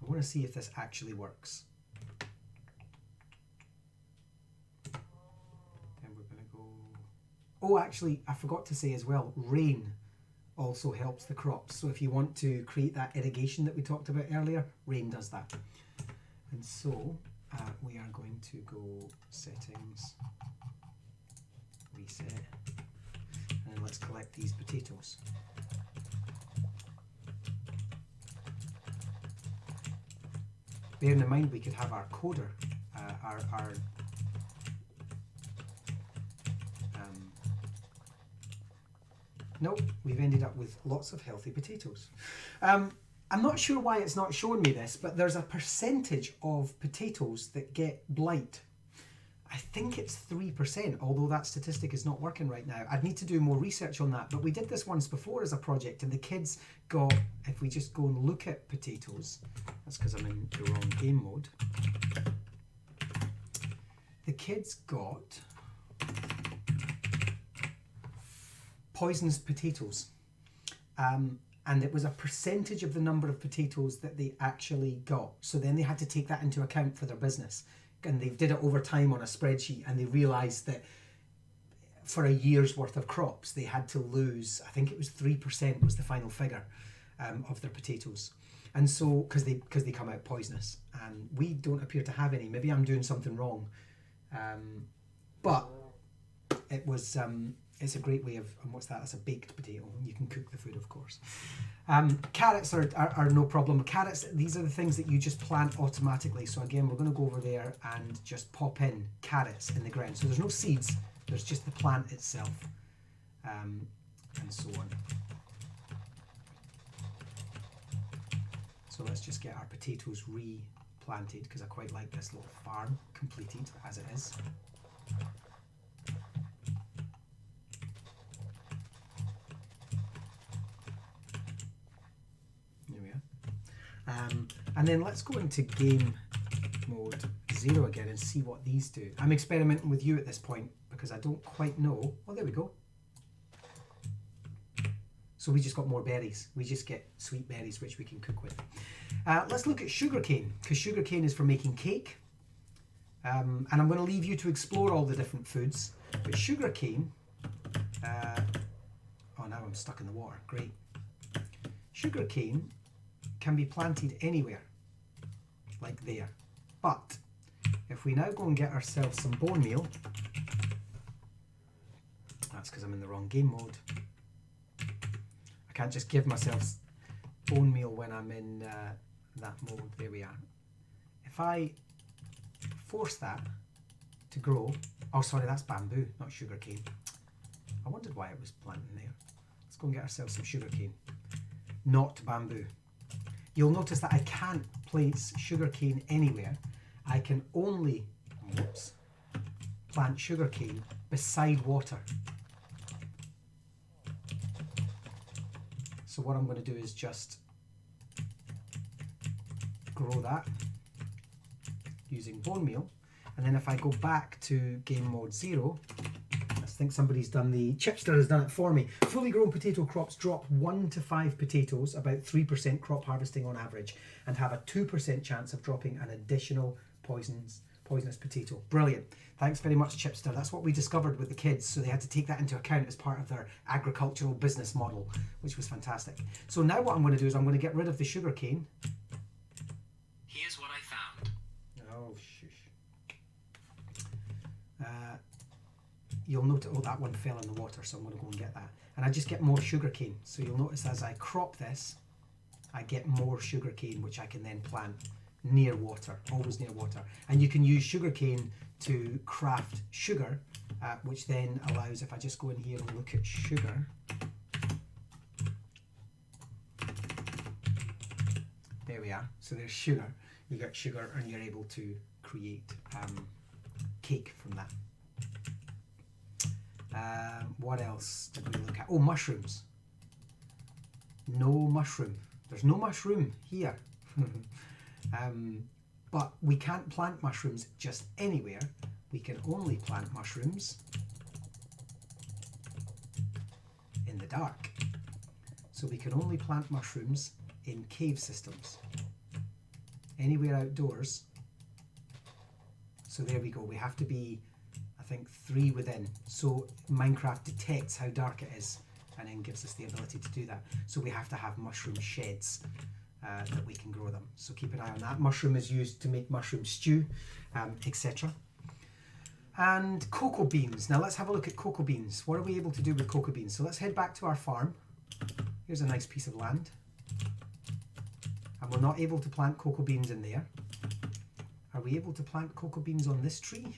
I want to see if this actually works. Then we're going to go... Oh, actually, I forgot to say as well, rain also helps the crops. So if you want to create that irrigation that we talked about earlier, rain does that. And so we are going to go settings, reset, and let's collect these potatoes. Bearing in mind we could have our coder, nope, we've ended up with lots of healthy potatoes. I'm not sure why it's not showing me this, but there's a percentage of potatoes that get blight. I think it's 3%, although that statistic is not working right now. I'd need to do more research on that, but we did this once before as a project, and the kids got, if we just go and look at potatoes, that's because I'm in the wrong game mode, the kids got poisonous potatoes. And it was a percentage of the number of potatoes that they actually got. So then they had to take that into account for their business. And they did it over time on a spreadsheet, and they realised that for a year's worth of crops, they had to lose, I think it was 3% was the final figure of their potatoes. And so, because they come out poisonous, and we don't appear to have any. Maybe I'm doing something wrong. But it was, it's a great way of, and what's that? That's a baked potato. You can cook the food, of course. Carrots are no problem. Carrots, these are the things that you just plant automatically. So again, we're going to go over there and just pop in carrots in the ground. So there's no seeds, there's just the plant itself, and so on. So let's just get our potatoes replanted. planted because I quite like this little farm completed as it is. There we are. And then let's go into game mode 0 again and see what these do. I'm experimenting with you at this point because I don't quite know. Oh, there we go. So we just got more berries. We just get sweet berries which we can cook with. Let's look at sugarcane, because sugarcane is for making cake. And I'm going to leave you to explore all the different foods. But sugarcane, oh, now I'm stuck in the water. Great. Sugarcane can be planted anywhere, like there. But if we now go and get ourselves some bone meal, that's because I'm in the wrong game mode. I can't just give myself bone meal when I'm in that mode. There we are. If I force that to grow, oh sorry, that's bamboo, not sugarcane. I wondered why it was planting there. Let's go and get ourselves some sugarcane, not bamboo. You'll notice that I can't place sugarcane anywhere. I can only, whoops, plant sugarcane beside water. So what I'm going to do is just grow that using bone meal. And then if I go back to game mode 0, I think somebody's done the, Chipster has done it for me. Fully grown potato crops drop 1 to 5 potatoes, about 3% crop harvesting on average, and have a 2% chance of dropping an additional poisonous potato. Brilliant. Thanks very much, Chipster. That's what we discovered with the kids, so they had to take that into account as part of their agricultural business model, which was fantastic. So now what I'm going to do is I'm going to get rid of the sugarcane. Here's what I found. Oh, shush. You'll note, oh, that one fell in the water, so I'm going to go and get that. And I just get more sugarcane. So you'll notice as I crop this, I get more sugarcane, which I can then plant near water, always near water. And you can use sugarcane to craft sugar, which then allows, if I just go in here and look at sugar, there we are. So there's sugar. You get sugar and you're able to create cake from that. What else did we look at? Oh, mushrooms. No mushroom. There's no mushroom here. But we can't plant mushrooms just anywhere. We can only plant mushrooms in the dark. So we can only plant mushrooms in cave systems. Anywhere outdoors. So there we go. We have to be, I think, 3 within. So Minecraft detects how dark it is and then gives us the ability to do that. So we have to have mushroom sheds that we can grow them. So keep an eye on that. Mushroom is used to make mushroom stew, etc. And cocoa beans. Now let's have a look at cocoa beans. What are we able to do with cocoa beans? So let's head back to our farm. Here's a nice piece of land. And we're not able to plant cocoa beans in there. Are we able to plant cocoa beans on this tree?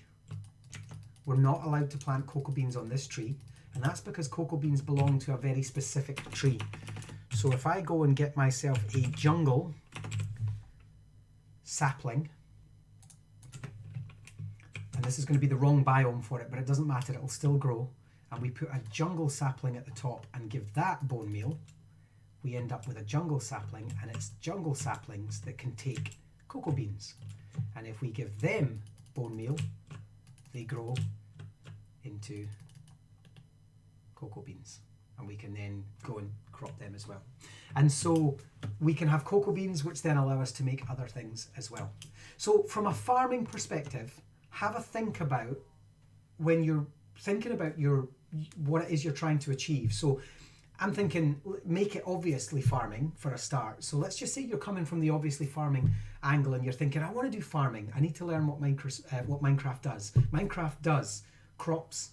We're not allowed to plant cocoa beans on this tree, and that's because cocoa beans belong to a very specific tree. So if I go and get myself a jungle sapling, and this is going to be the wrong biome for it, but it doesn't matter, it'll still grow, and we put a jungle sapling at the top and give that bone meal, we end up with a jungle sapling, and it's jungle saplings that can take cocoa beans. And if we give them bone meal, they grow into cocoa beans, and we can then go and crop them as well. And so we can have cocoa beans, which then allow us to make other things as well. So from a farming perspective, have a think about when you're thinking about what it is you're trying to achieve. So I'm thinking, make it obviously farming for a start. So let's just say you're coming from the obviously farming angle and you're thinking, I want to do farming. I need to learn what Minecraft does. Minecraft does crops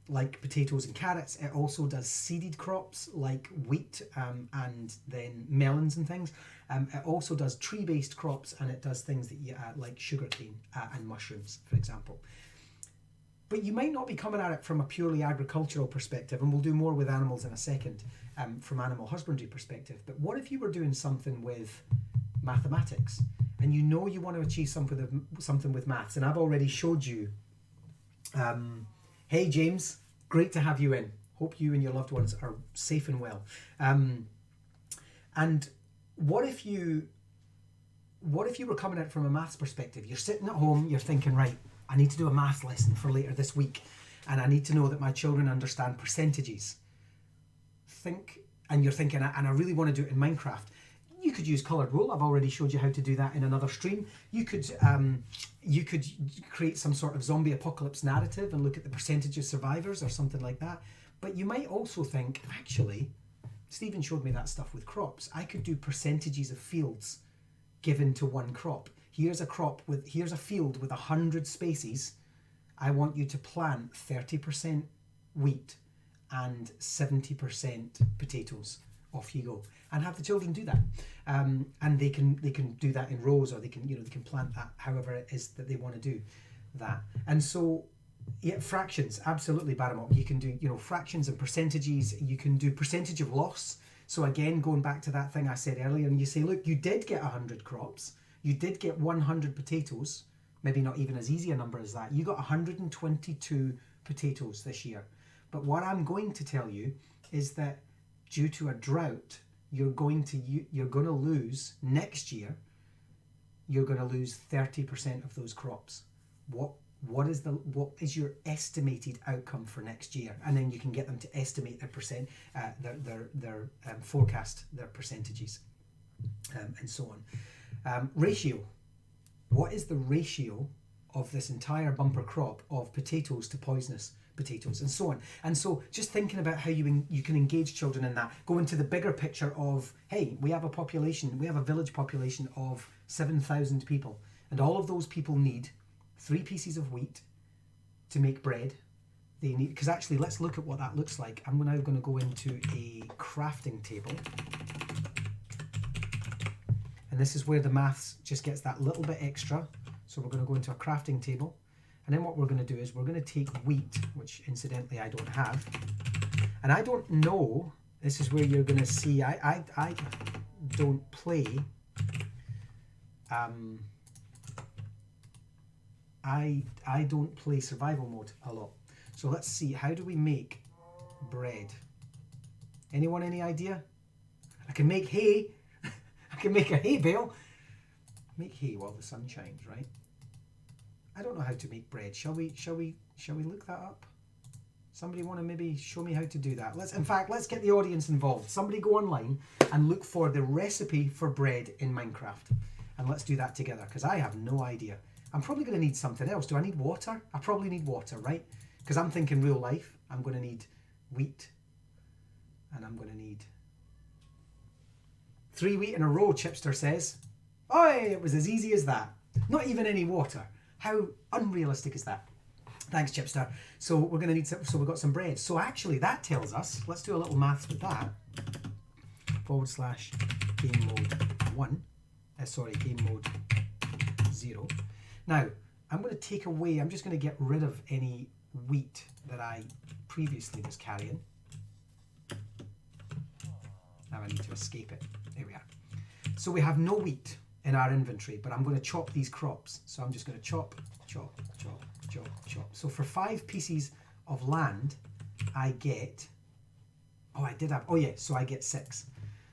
like potatoes and carrots. It also does seeded crops like wheat and then melons and things. It also does tree-based crops, and it does things that you like sugarcane and mushrooms, for example. But you might not be coming at it from a purely agricultural perspective, and we'll do more with animals in a second from animal husbandry perspective. But what if you were doing something with mathematics and you know you want to achieve something with maths, and I've already showed you. Hey James, great to have you in. Hope you and your loved ones are safe and well. And what if you were coming at it from a maths perspective? You're sitting at home, you're thinking, right, I need to do a maths lesson for later this week, and I need to know that my children understand percentages. And you're thinking, and I really want to do it in Minecraft. You could use coloured wool. I've already showed you how to do that in another stream. You could create some sort of zombie apocalypse narrative and look at the percentage of survivors or something like that. But you might also think, actually, Stephen showed me that stuff with crops. I could do percentages of fields given to one crop. Here's a field with 100 spaces. I want you to plant 30% wheat and 70% potatoes. Off you go, and have the children do that, and they can do that in rows, or they can plant that however it is that they want to do that. And so, yeah, fractions, absolutely, Baramok. You can do fractions and percentages. You can do percentage of loss. So again, going back to that thing I said earlier, and you say, look, you did get 100 crops, you did get 100 potatoes, maybe not even as easy a number as that. You got 122 potatoes this year. But what I'm going to tell you is that due to a drought, you're going to lose next year. You're going to lose 30% of those crops. What is your estimated outcome for next year? And then you can get them to estimate their forecast, their percentages, and so on. Ratio. What is the ratio of this entire bumper crop of potatoes to poisonous potatoes, and so on? And so just thinking about how you can engage children in that, go into the bigger picture of, hey, we have a village population of 7,000 people, and all of those people need 3 pieces of wheat to make bread. They need, because actually, let's look at what that looks like. I'm now going to go into a crafting table, and this is where the maths just gets that little bit extra. So we're going to go into a crafting table. And then what we're going to do is we're going to take wheat, which incidentally I don't have. And I don't know, this is where you're going to see, I don't play, I don't play survival mode a lot. So let's see, how do we make bread? Anyone any idea? I can make hay. I can make a hay bale. Make hay while the sun shines, right? I don't know how to make bread. Shall we look that up? Somebody want to maybe show me how to do that? Let's get the audience involved. Somebody go online and look for the recipe for bread in Minecraft. And let's do that together, because I have no idea. I'm probably going to need something else. Do I need water? I probably need water, right? Because I'm thinking real life. I'm going to need wheat. And I'm going to need 3 wheat in a row, Chipster says. Oh, it was as easy as that. Not even any water. How unrealistic is that? Thanks, Chipster. So we're going to need some, so we've got some bread. So actually that tells us, let's do a little maths with that. / game mode 1. Game mode 0. Now, I'm going to take away, I'm just going to get rid of any wheat that I previously was carrying. Now I need to escape it. There we are. So we have no wheat in our inventory, but I'm going to chop these crops. So I'm just going to chop, chop, chop, chop, chop. So for 5 pieces of land, I get, so I get 6.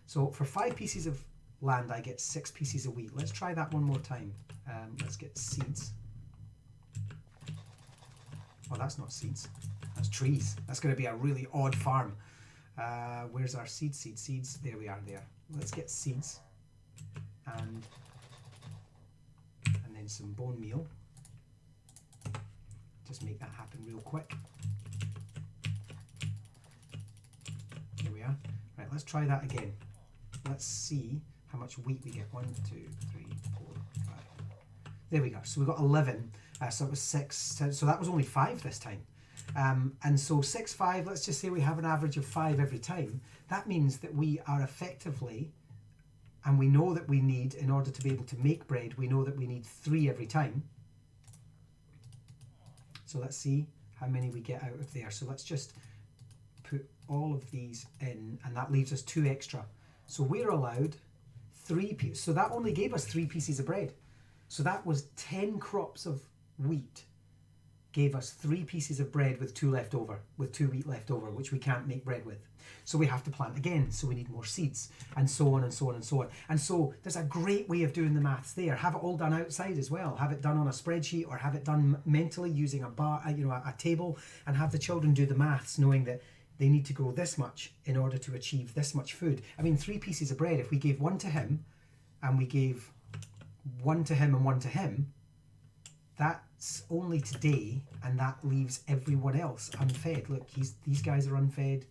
So for 5 pieces of land, I get 6 pieces of wheat. Let's try that one more time. Let's get seeds. Oh, that's not seeds. That's trees. That's going to be a really odd farm. Where's our seeds? Seeds. There we are there. Let's get seeds. And then some bone meal. Just make that happen real quick. Here we are. Right, let's try that again. Let's see how much wheat we get. 1, 2, 3, 4, 5. There we go. So we got 11. So it was 6. So that was only 5 this time. And so 6, 5, let's just say we have an average of 5 every time. That means that we are effectively, and we know that we need, in order to be able to make bread, we know that we need 3 every time. So let's see how many we get out of there. So let's just put all of these in, and that leaves us 2 extra. So we're allowed so that only gave us 3 pieces of bread. So that was 10 crops of wheat gave us 3 pieces of bread with 2 left over, with 2 wheat left over, which we can't make bread with. So we have to plant again, so we need more seeds, and so on and so on and so on. And so there's a great way of doing the maths there. Have it all done outside as well. Have it done on a spreadsheet, or have it done mentally using a table, and have the children do the maths, knowing that they need to grow this much in order to achieve this much food. I mean, 3 pieces of bread, if we gave 1 to him, and we gave 1 to him and 1 to him, that's only today, and that leaves everyone else unfed. Look, these guys are unfed,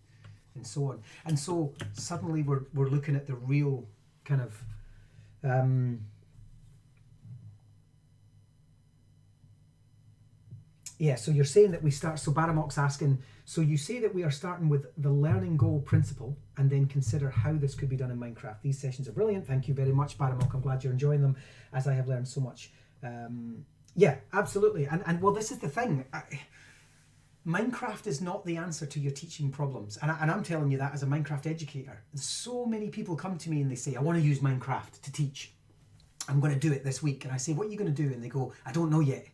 and so on. And so suddenly we're looking at the real kind of so you're saying that we start, so Baramok's asking, so you say that we are starting with the learning goal principle and then consider how this could be done in Minecraft. These sessions are brilliant. Thank you very much, Baramok. I'm glad you're enjoying them, as I have learned so much. Yeah, absolutely. And well, this is the thing. Minecraft is not the answer to your teaching problems. And I'm telling you that as a Minecraft educator. So many people come to me and they say, I want to use Minecraft to teach. I'm going to do it this week. And I say, what are you going to do? And they go, I don't know yet.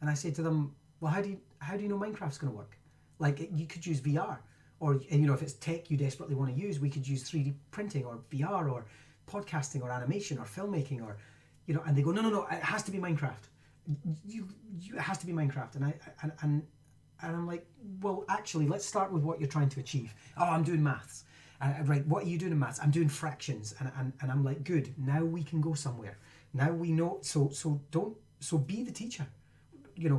And I say to them, well, how do you know Minecraft's going to work? Like, you could use VR. Or, if it's tech you desperately want to use, we could use 3D printing or VR or podcasting or animation or filmmaking or, and they go, no, it has to be Minecraft. It has to be Minecraft. And I'm like, well, actually, let's start with what you're trying to achieve. Oh, I'm doing maths. Right, what are you doing in maths? I'm doing fractions. And I'm like, good, now we can go somewhere. Now we know, so be the teacher.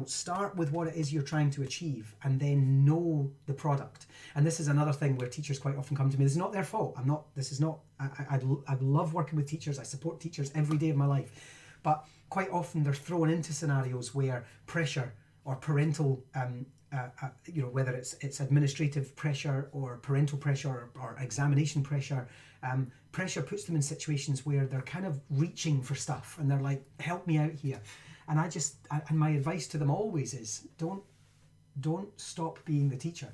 Start with what it is you're trying to achieve, and then know the product. And this is another thing where teachers quite often come to me. This is not their fault. I love working with teachers. I support teachers every day of my life. But quite often they're thrown into scenarios where pressure or parental, whether it's administrative pressure or parental pressure or examination pressure, pressure puts them in situations where they're kind of reaching for stuff and they're like, help me out here. And and my advice to them always is, don't stop being the teacher.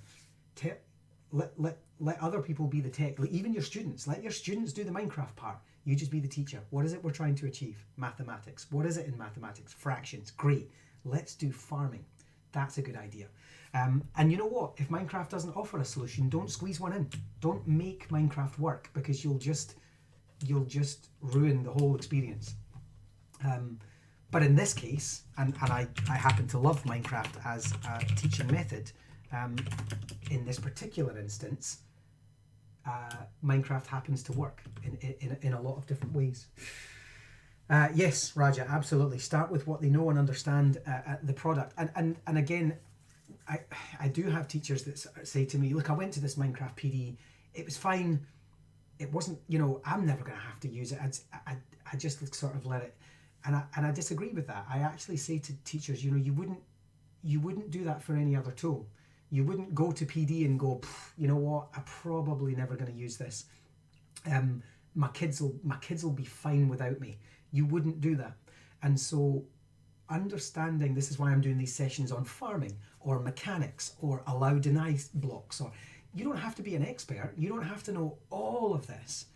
Let other people be the tech. Even your students, let your students do the Minecraft part. You just be the teacher. What is it we're trying to achieve? Mathematics. What is it in mathematics? Fractions. Great. Let's do farming. That's a good idea. And you know what? If Minecraft doesn't offer a solution, don't squeeze one in. Don't make Minecraft work, because you'll just ruin the whole experience. But in this case, and I happen to love Minecraft as a teaching method, in this particular instance, Minecraft happens to work in a lot of different ways. Yes, Raja, absolutely. Start with what they know and understand the product. And again, I do have teachers that say to me, look, I went to this Minecraft PD, it was fine. It wasn't, I'm never going to have to use it. I just sort of let it. And I disagree with that. I actually say to teachers, you wouldn't do that for any other tool. You wouldn't go to PD and go, you know what, I'm probably never going to use this. My kids will be fine without me. You wouldn't do that. And so understanding, this is why I'm doing these sessions on farming or mechanics or allow deny blocks. Or you don't have to be an expert. You don't have to know all of this.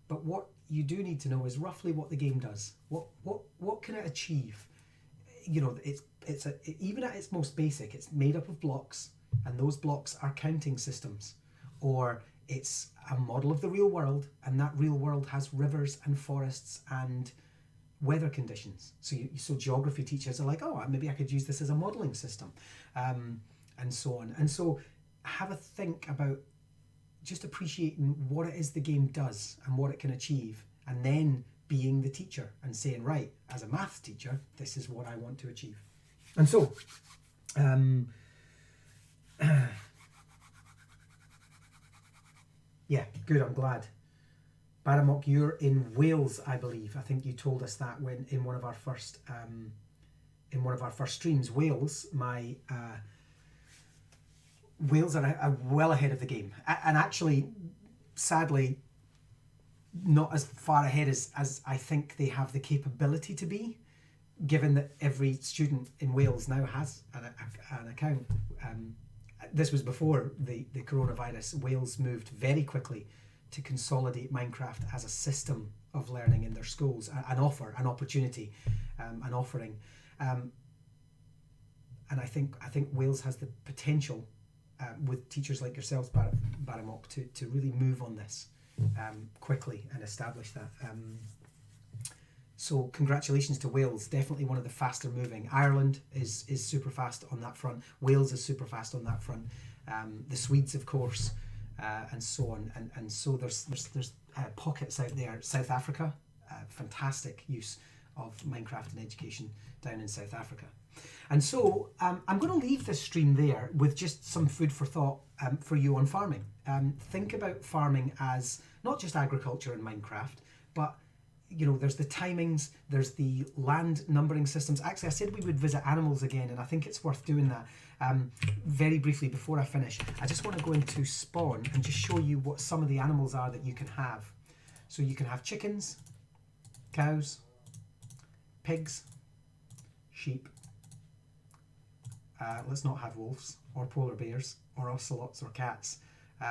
But what you do need to know is roughly what the game does. What can it achieve? It's even at its most basic, it's made up of blocks, and those blocks are counting systems, or it's a model of the real world, and that real world has rivers and forests and weather conditions. So geography teachers are like, oh, maybe I could use this as a modeling system, and so on. And so have a think about just appreciating what it is the game does and what it can achieve, and then being the teacher and saying, right, as a maths teacher, this is what I want to achieve. And so, yeah, good, I'm glad. Baramok, you're in Wales, I believe. I think you told us that when in one of our first streams. Wales, Wales are well ahead of the game, and actually, sadly, not as far ahead as I think they have the capability to be, given that every student in Wales now has an account. This was before the coronavirus. Wales moved very quickly to consolidate Minecraft as a system of learning in their schools, an offer, an opportunity, an offering. And I think Wales has the potential, with teachers like yourselves, Baramok, to really move on this quickly and establish that. So congratulations to Wales, definitely one of the faster moving. Ireland is super fast on that front. Wales is super fast on that front. The Swedes, of course, and so on. And so there's pockets out there. South Africa, fantastic use of Minecraft in education down in South Africa. And so I'm going to leave this stream there with just some food for thought for you on farming. Think about farming as not just agriculture in Minecraft, but there's the timings, there's the land numbering systems. Actually, I said we would visit animals again, and I think it's worth doing that. Very briefly before I finish, I just want to go into spawn and just show you what some of the animals are that you can have. So you can have chickens, cows, pigs, sheep. Let's not have wolves or polar bears or ocelots or cats.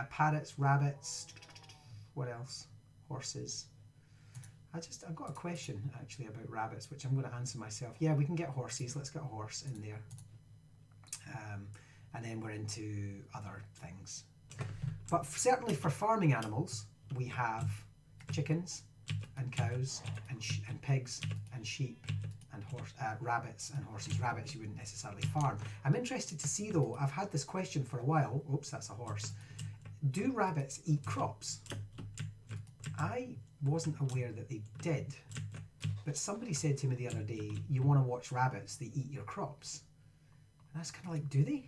Parrots, rabbits, what else? Horses. I've got a question actually about rabbits, which I'm going to answer myself. Yeah, we can get horses. Let's get a horse in there. And then we're into other things. But certainly for farming animals, we have chickens and cows and pigs and sheep and rabbits and horses. Rabbits you wouldn't necessarily farm. I'm interested to see though, I've had this question for a while. Oops, that's a horse. Do rabbits eat crops? I wasn't aware that they did, but somebody said to me the other day, you want to watch rabbits, they eat your crops. And I was kind of like, do they?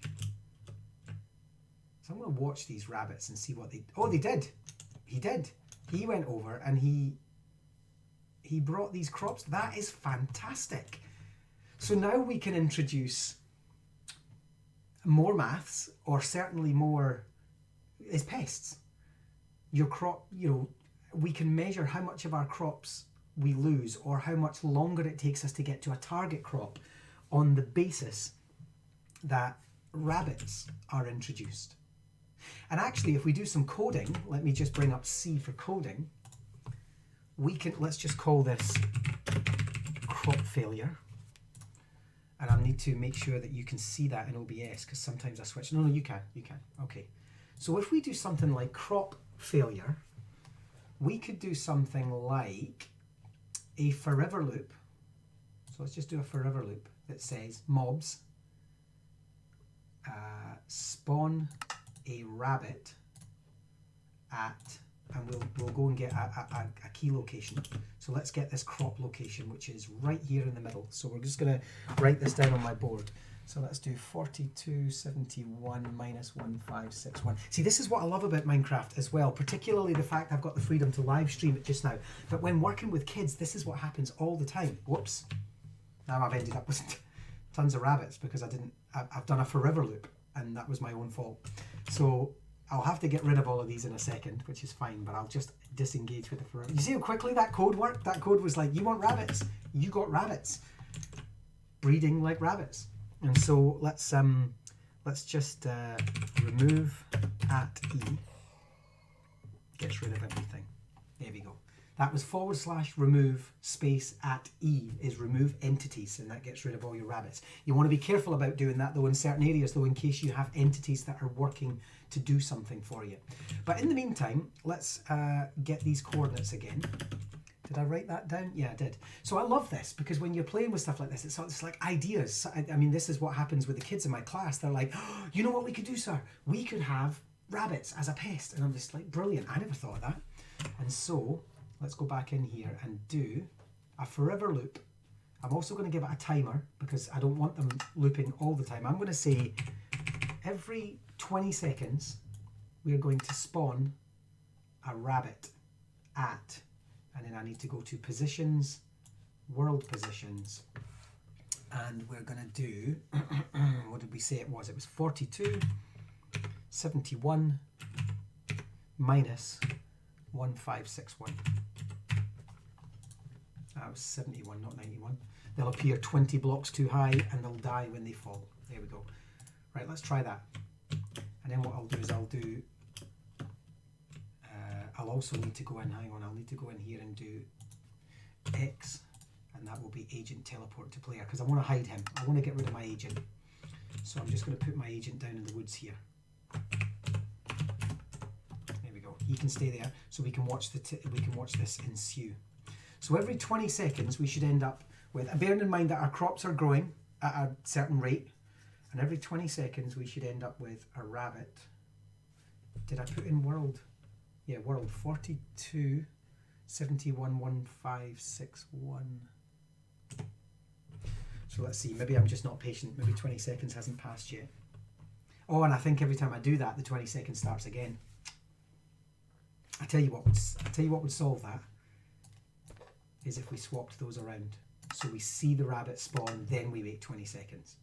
So I'm going to watch these rabbits and see what they... Oh, they did. He did. He went over and he brought these crops. That is fantastic. So now we can introduce more maths, or certainly more is pests. Your crop, we can measure how much of our crops we lose or how much longer it takes us to get to a target crop on the basis that rabbits are introduced. And actually, if we do some coding, let me just bring up C for coding. Let's just call this crop failure. And I need to make sure that you can see that in OBS, because sometimes I switch. No, you can. Okay. So if we do something like crop failure, we could do something like a forever loop. So let's just do a forever loop that says mobs spawn a rabbit at, and we'll go and get a key location. So let's get this crop location, which is right here in the middle. So we're just going to write this down on my board. So let's do 4271 minus 1561. See, this is what I love about Minecraft as well, particularly the fact I've got the freedom to live stream it just now. But when working with kids, this is what happens all the time. Whoops. Now I've ended up with tons of rabbits because I've done a forever loop, and that was my own fault. So I'll have to get rid of all of these in a second, which is fine, but I'll just disengage with the forever. You see how quickly that code worked? That code was like, you want rabbits? You got rabbits. Breeding like rabbits. And so let's just remove at E. Gets rid of everything. There we go. That was / remove space at E is remove entities, and that gets rid of all your rabbits. You want to be careful about doing that though in certain areas though, in case you have entities that are working to do something for you. But in the meantime, let's get these coordinates again. Did I write that down? Yeah, I did. So I love this because when you're playing with stuff like this, it's like ideas. I mean, this is what happens with the kids in my class. They're like, oh, you know what we could do, sir? We could have rabbits as a pest. And I'm just like, brilliant. I never thought of that. And so let's go back in here and do a forever loop. I'm also going to give it a timer because I don't want them looping all the time. I'm going to say every 20 seconds, we're going to spawn a rabbit at, and then I need to go to positions, world positions, and we're going to do, what did we say it was? It was 4271 minus 1561. That was 71, not 91. They'll appear 20 blocks too high and they'll die when they fall. There we go. Right, let's try that. And then what I'll do is I'll also need to go in, hang on, I'll need to go in here and do X, and that will be agent teleport to player, because I want to hide him. I want to get rid of my agent. So I'm just going to put my agent down in the woods here. There we go. He can stay there, so we can watch this ensue. So every 20 seconds we should end up with, bearing in mind that our crops are growing at a certain rate, and every 20 seconds we should end up with a rabbit. Did I put in world? Yeah, world 42 71 1561. So let's see, maybe I'm just not patient. Maybe 20 seconds hasn't passed yet. Oh, and I think every time I do that, the 20 seconds starts again. I tell you what would solve that is if we swapped those around. So we see the rabbit spawn, then we wait 20 seconds.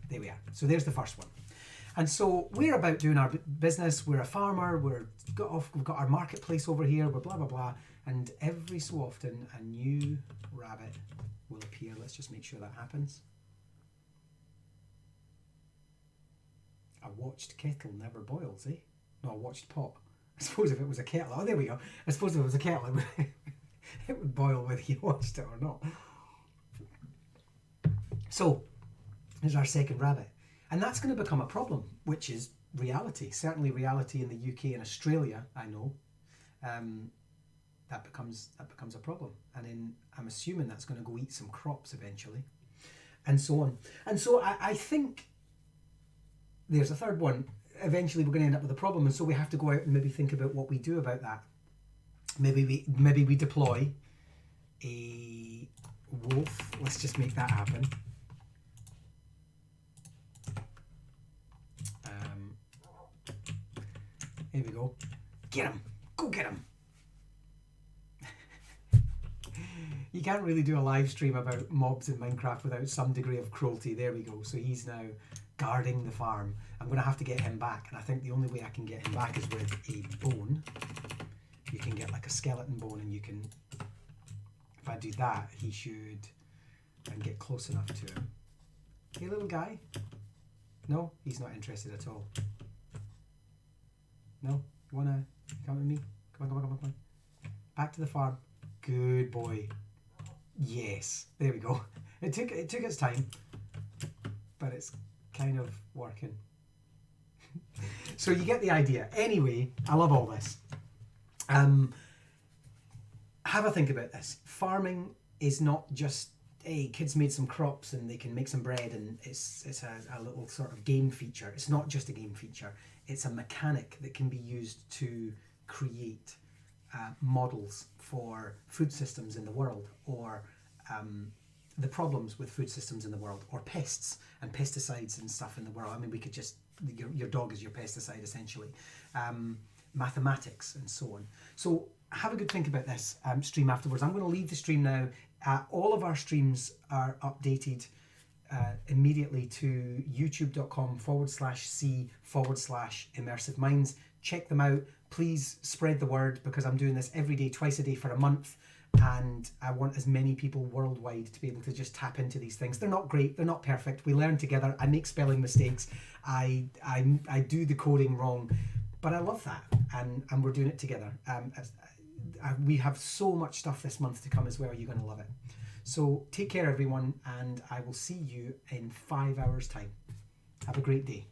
There we are. So there's the first one. And so we're about doing our business. We're a farmer. We've got our marketplace over here. We're blah, blah, blah. And every so often, a new rabbit will appear. Let's just make sure that happens. I watched kettle never boils, eh? No, I watched pot. I suppose if it was a kettle, oh, there we go. I suppose if it was a kettle, it would boil whether you watched it or not. So, there's our second rabbit. And that's going to become a problem, which is reality. Certainly reality in the UK and Australia, I know. That becomes a problem. And then I'm assuming that's going to go eat some crops eventually. And so on. And so I think there's a third one. Eventually we're going to end up with a problem, and so we have to go out and maybe think about what we do about that. Maybe we deploy a wolf. Let's just make that happen. Here we go. Get him. Go get him. You can't really do a live stream about mobs in Minecraft without some degree of cruelty. There we go. So he's now guarding the farm. I'm going to have to get him back, and I think the only way I can get him back is with a bone. You can get like a skeleton bone, and you can, if I do that, he should, and get close enough to him. Hey, little guy. No, he's not interested at all. No, you want to come with me? Come on. Back to the farm. Good boy. Yes, there we go. It took its time, but it's kind of working. So you get the idea. Anyway, I love all this. Have a think about this. Farming is not just, hey, kids made some crops and they can make some bread and it's a little sort of game feature. It's not just a game feature. It's a mechanic that can be used to create models for food systems in the world, or the problems with food systems in the world, or pests and pesticides and stuff in the world. I mean, we could just, your dog is your pesticide essentially. Mathematics and so on. So have a good think about this stream afterwards. I'm going to leave the stream now. All of our streams are updated immediately to youtube.com/c/immersive minds. Check them out. Please spread the word, because I'm doing this every day, twice a day for a month, and I want as many people worldwide to be able to just tap into these things. They're not great, they're not perfect. We learn together. I make spelling mistakes. I do the coding wrong, but I love that, and we're doing it together. We have so much stuff this month to come as well. You're going to love it. So take care, everyone, and I will see you in 5 hours' time. Have a great day.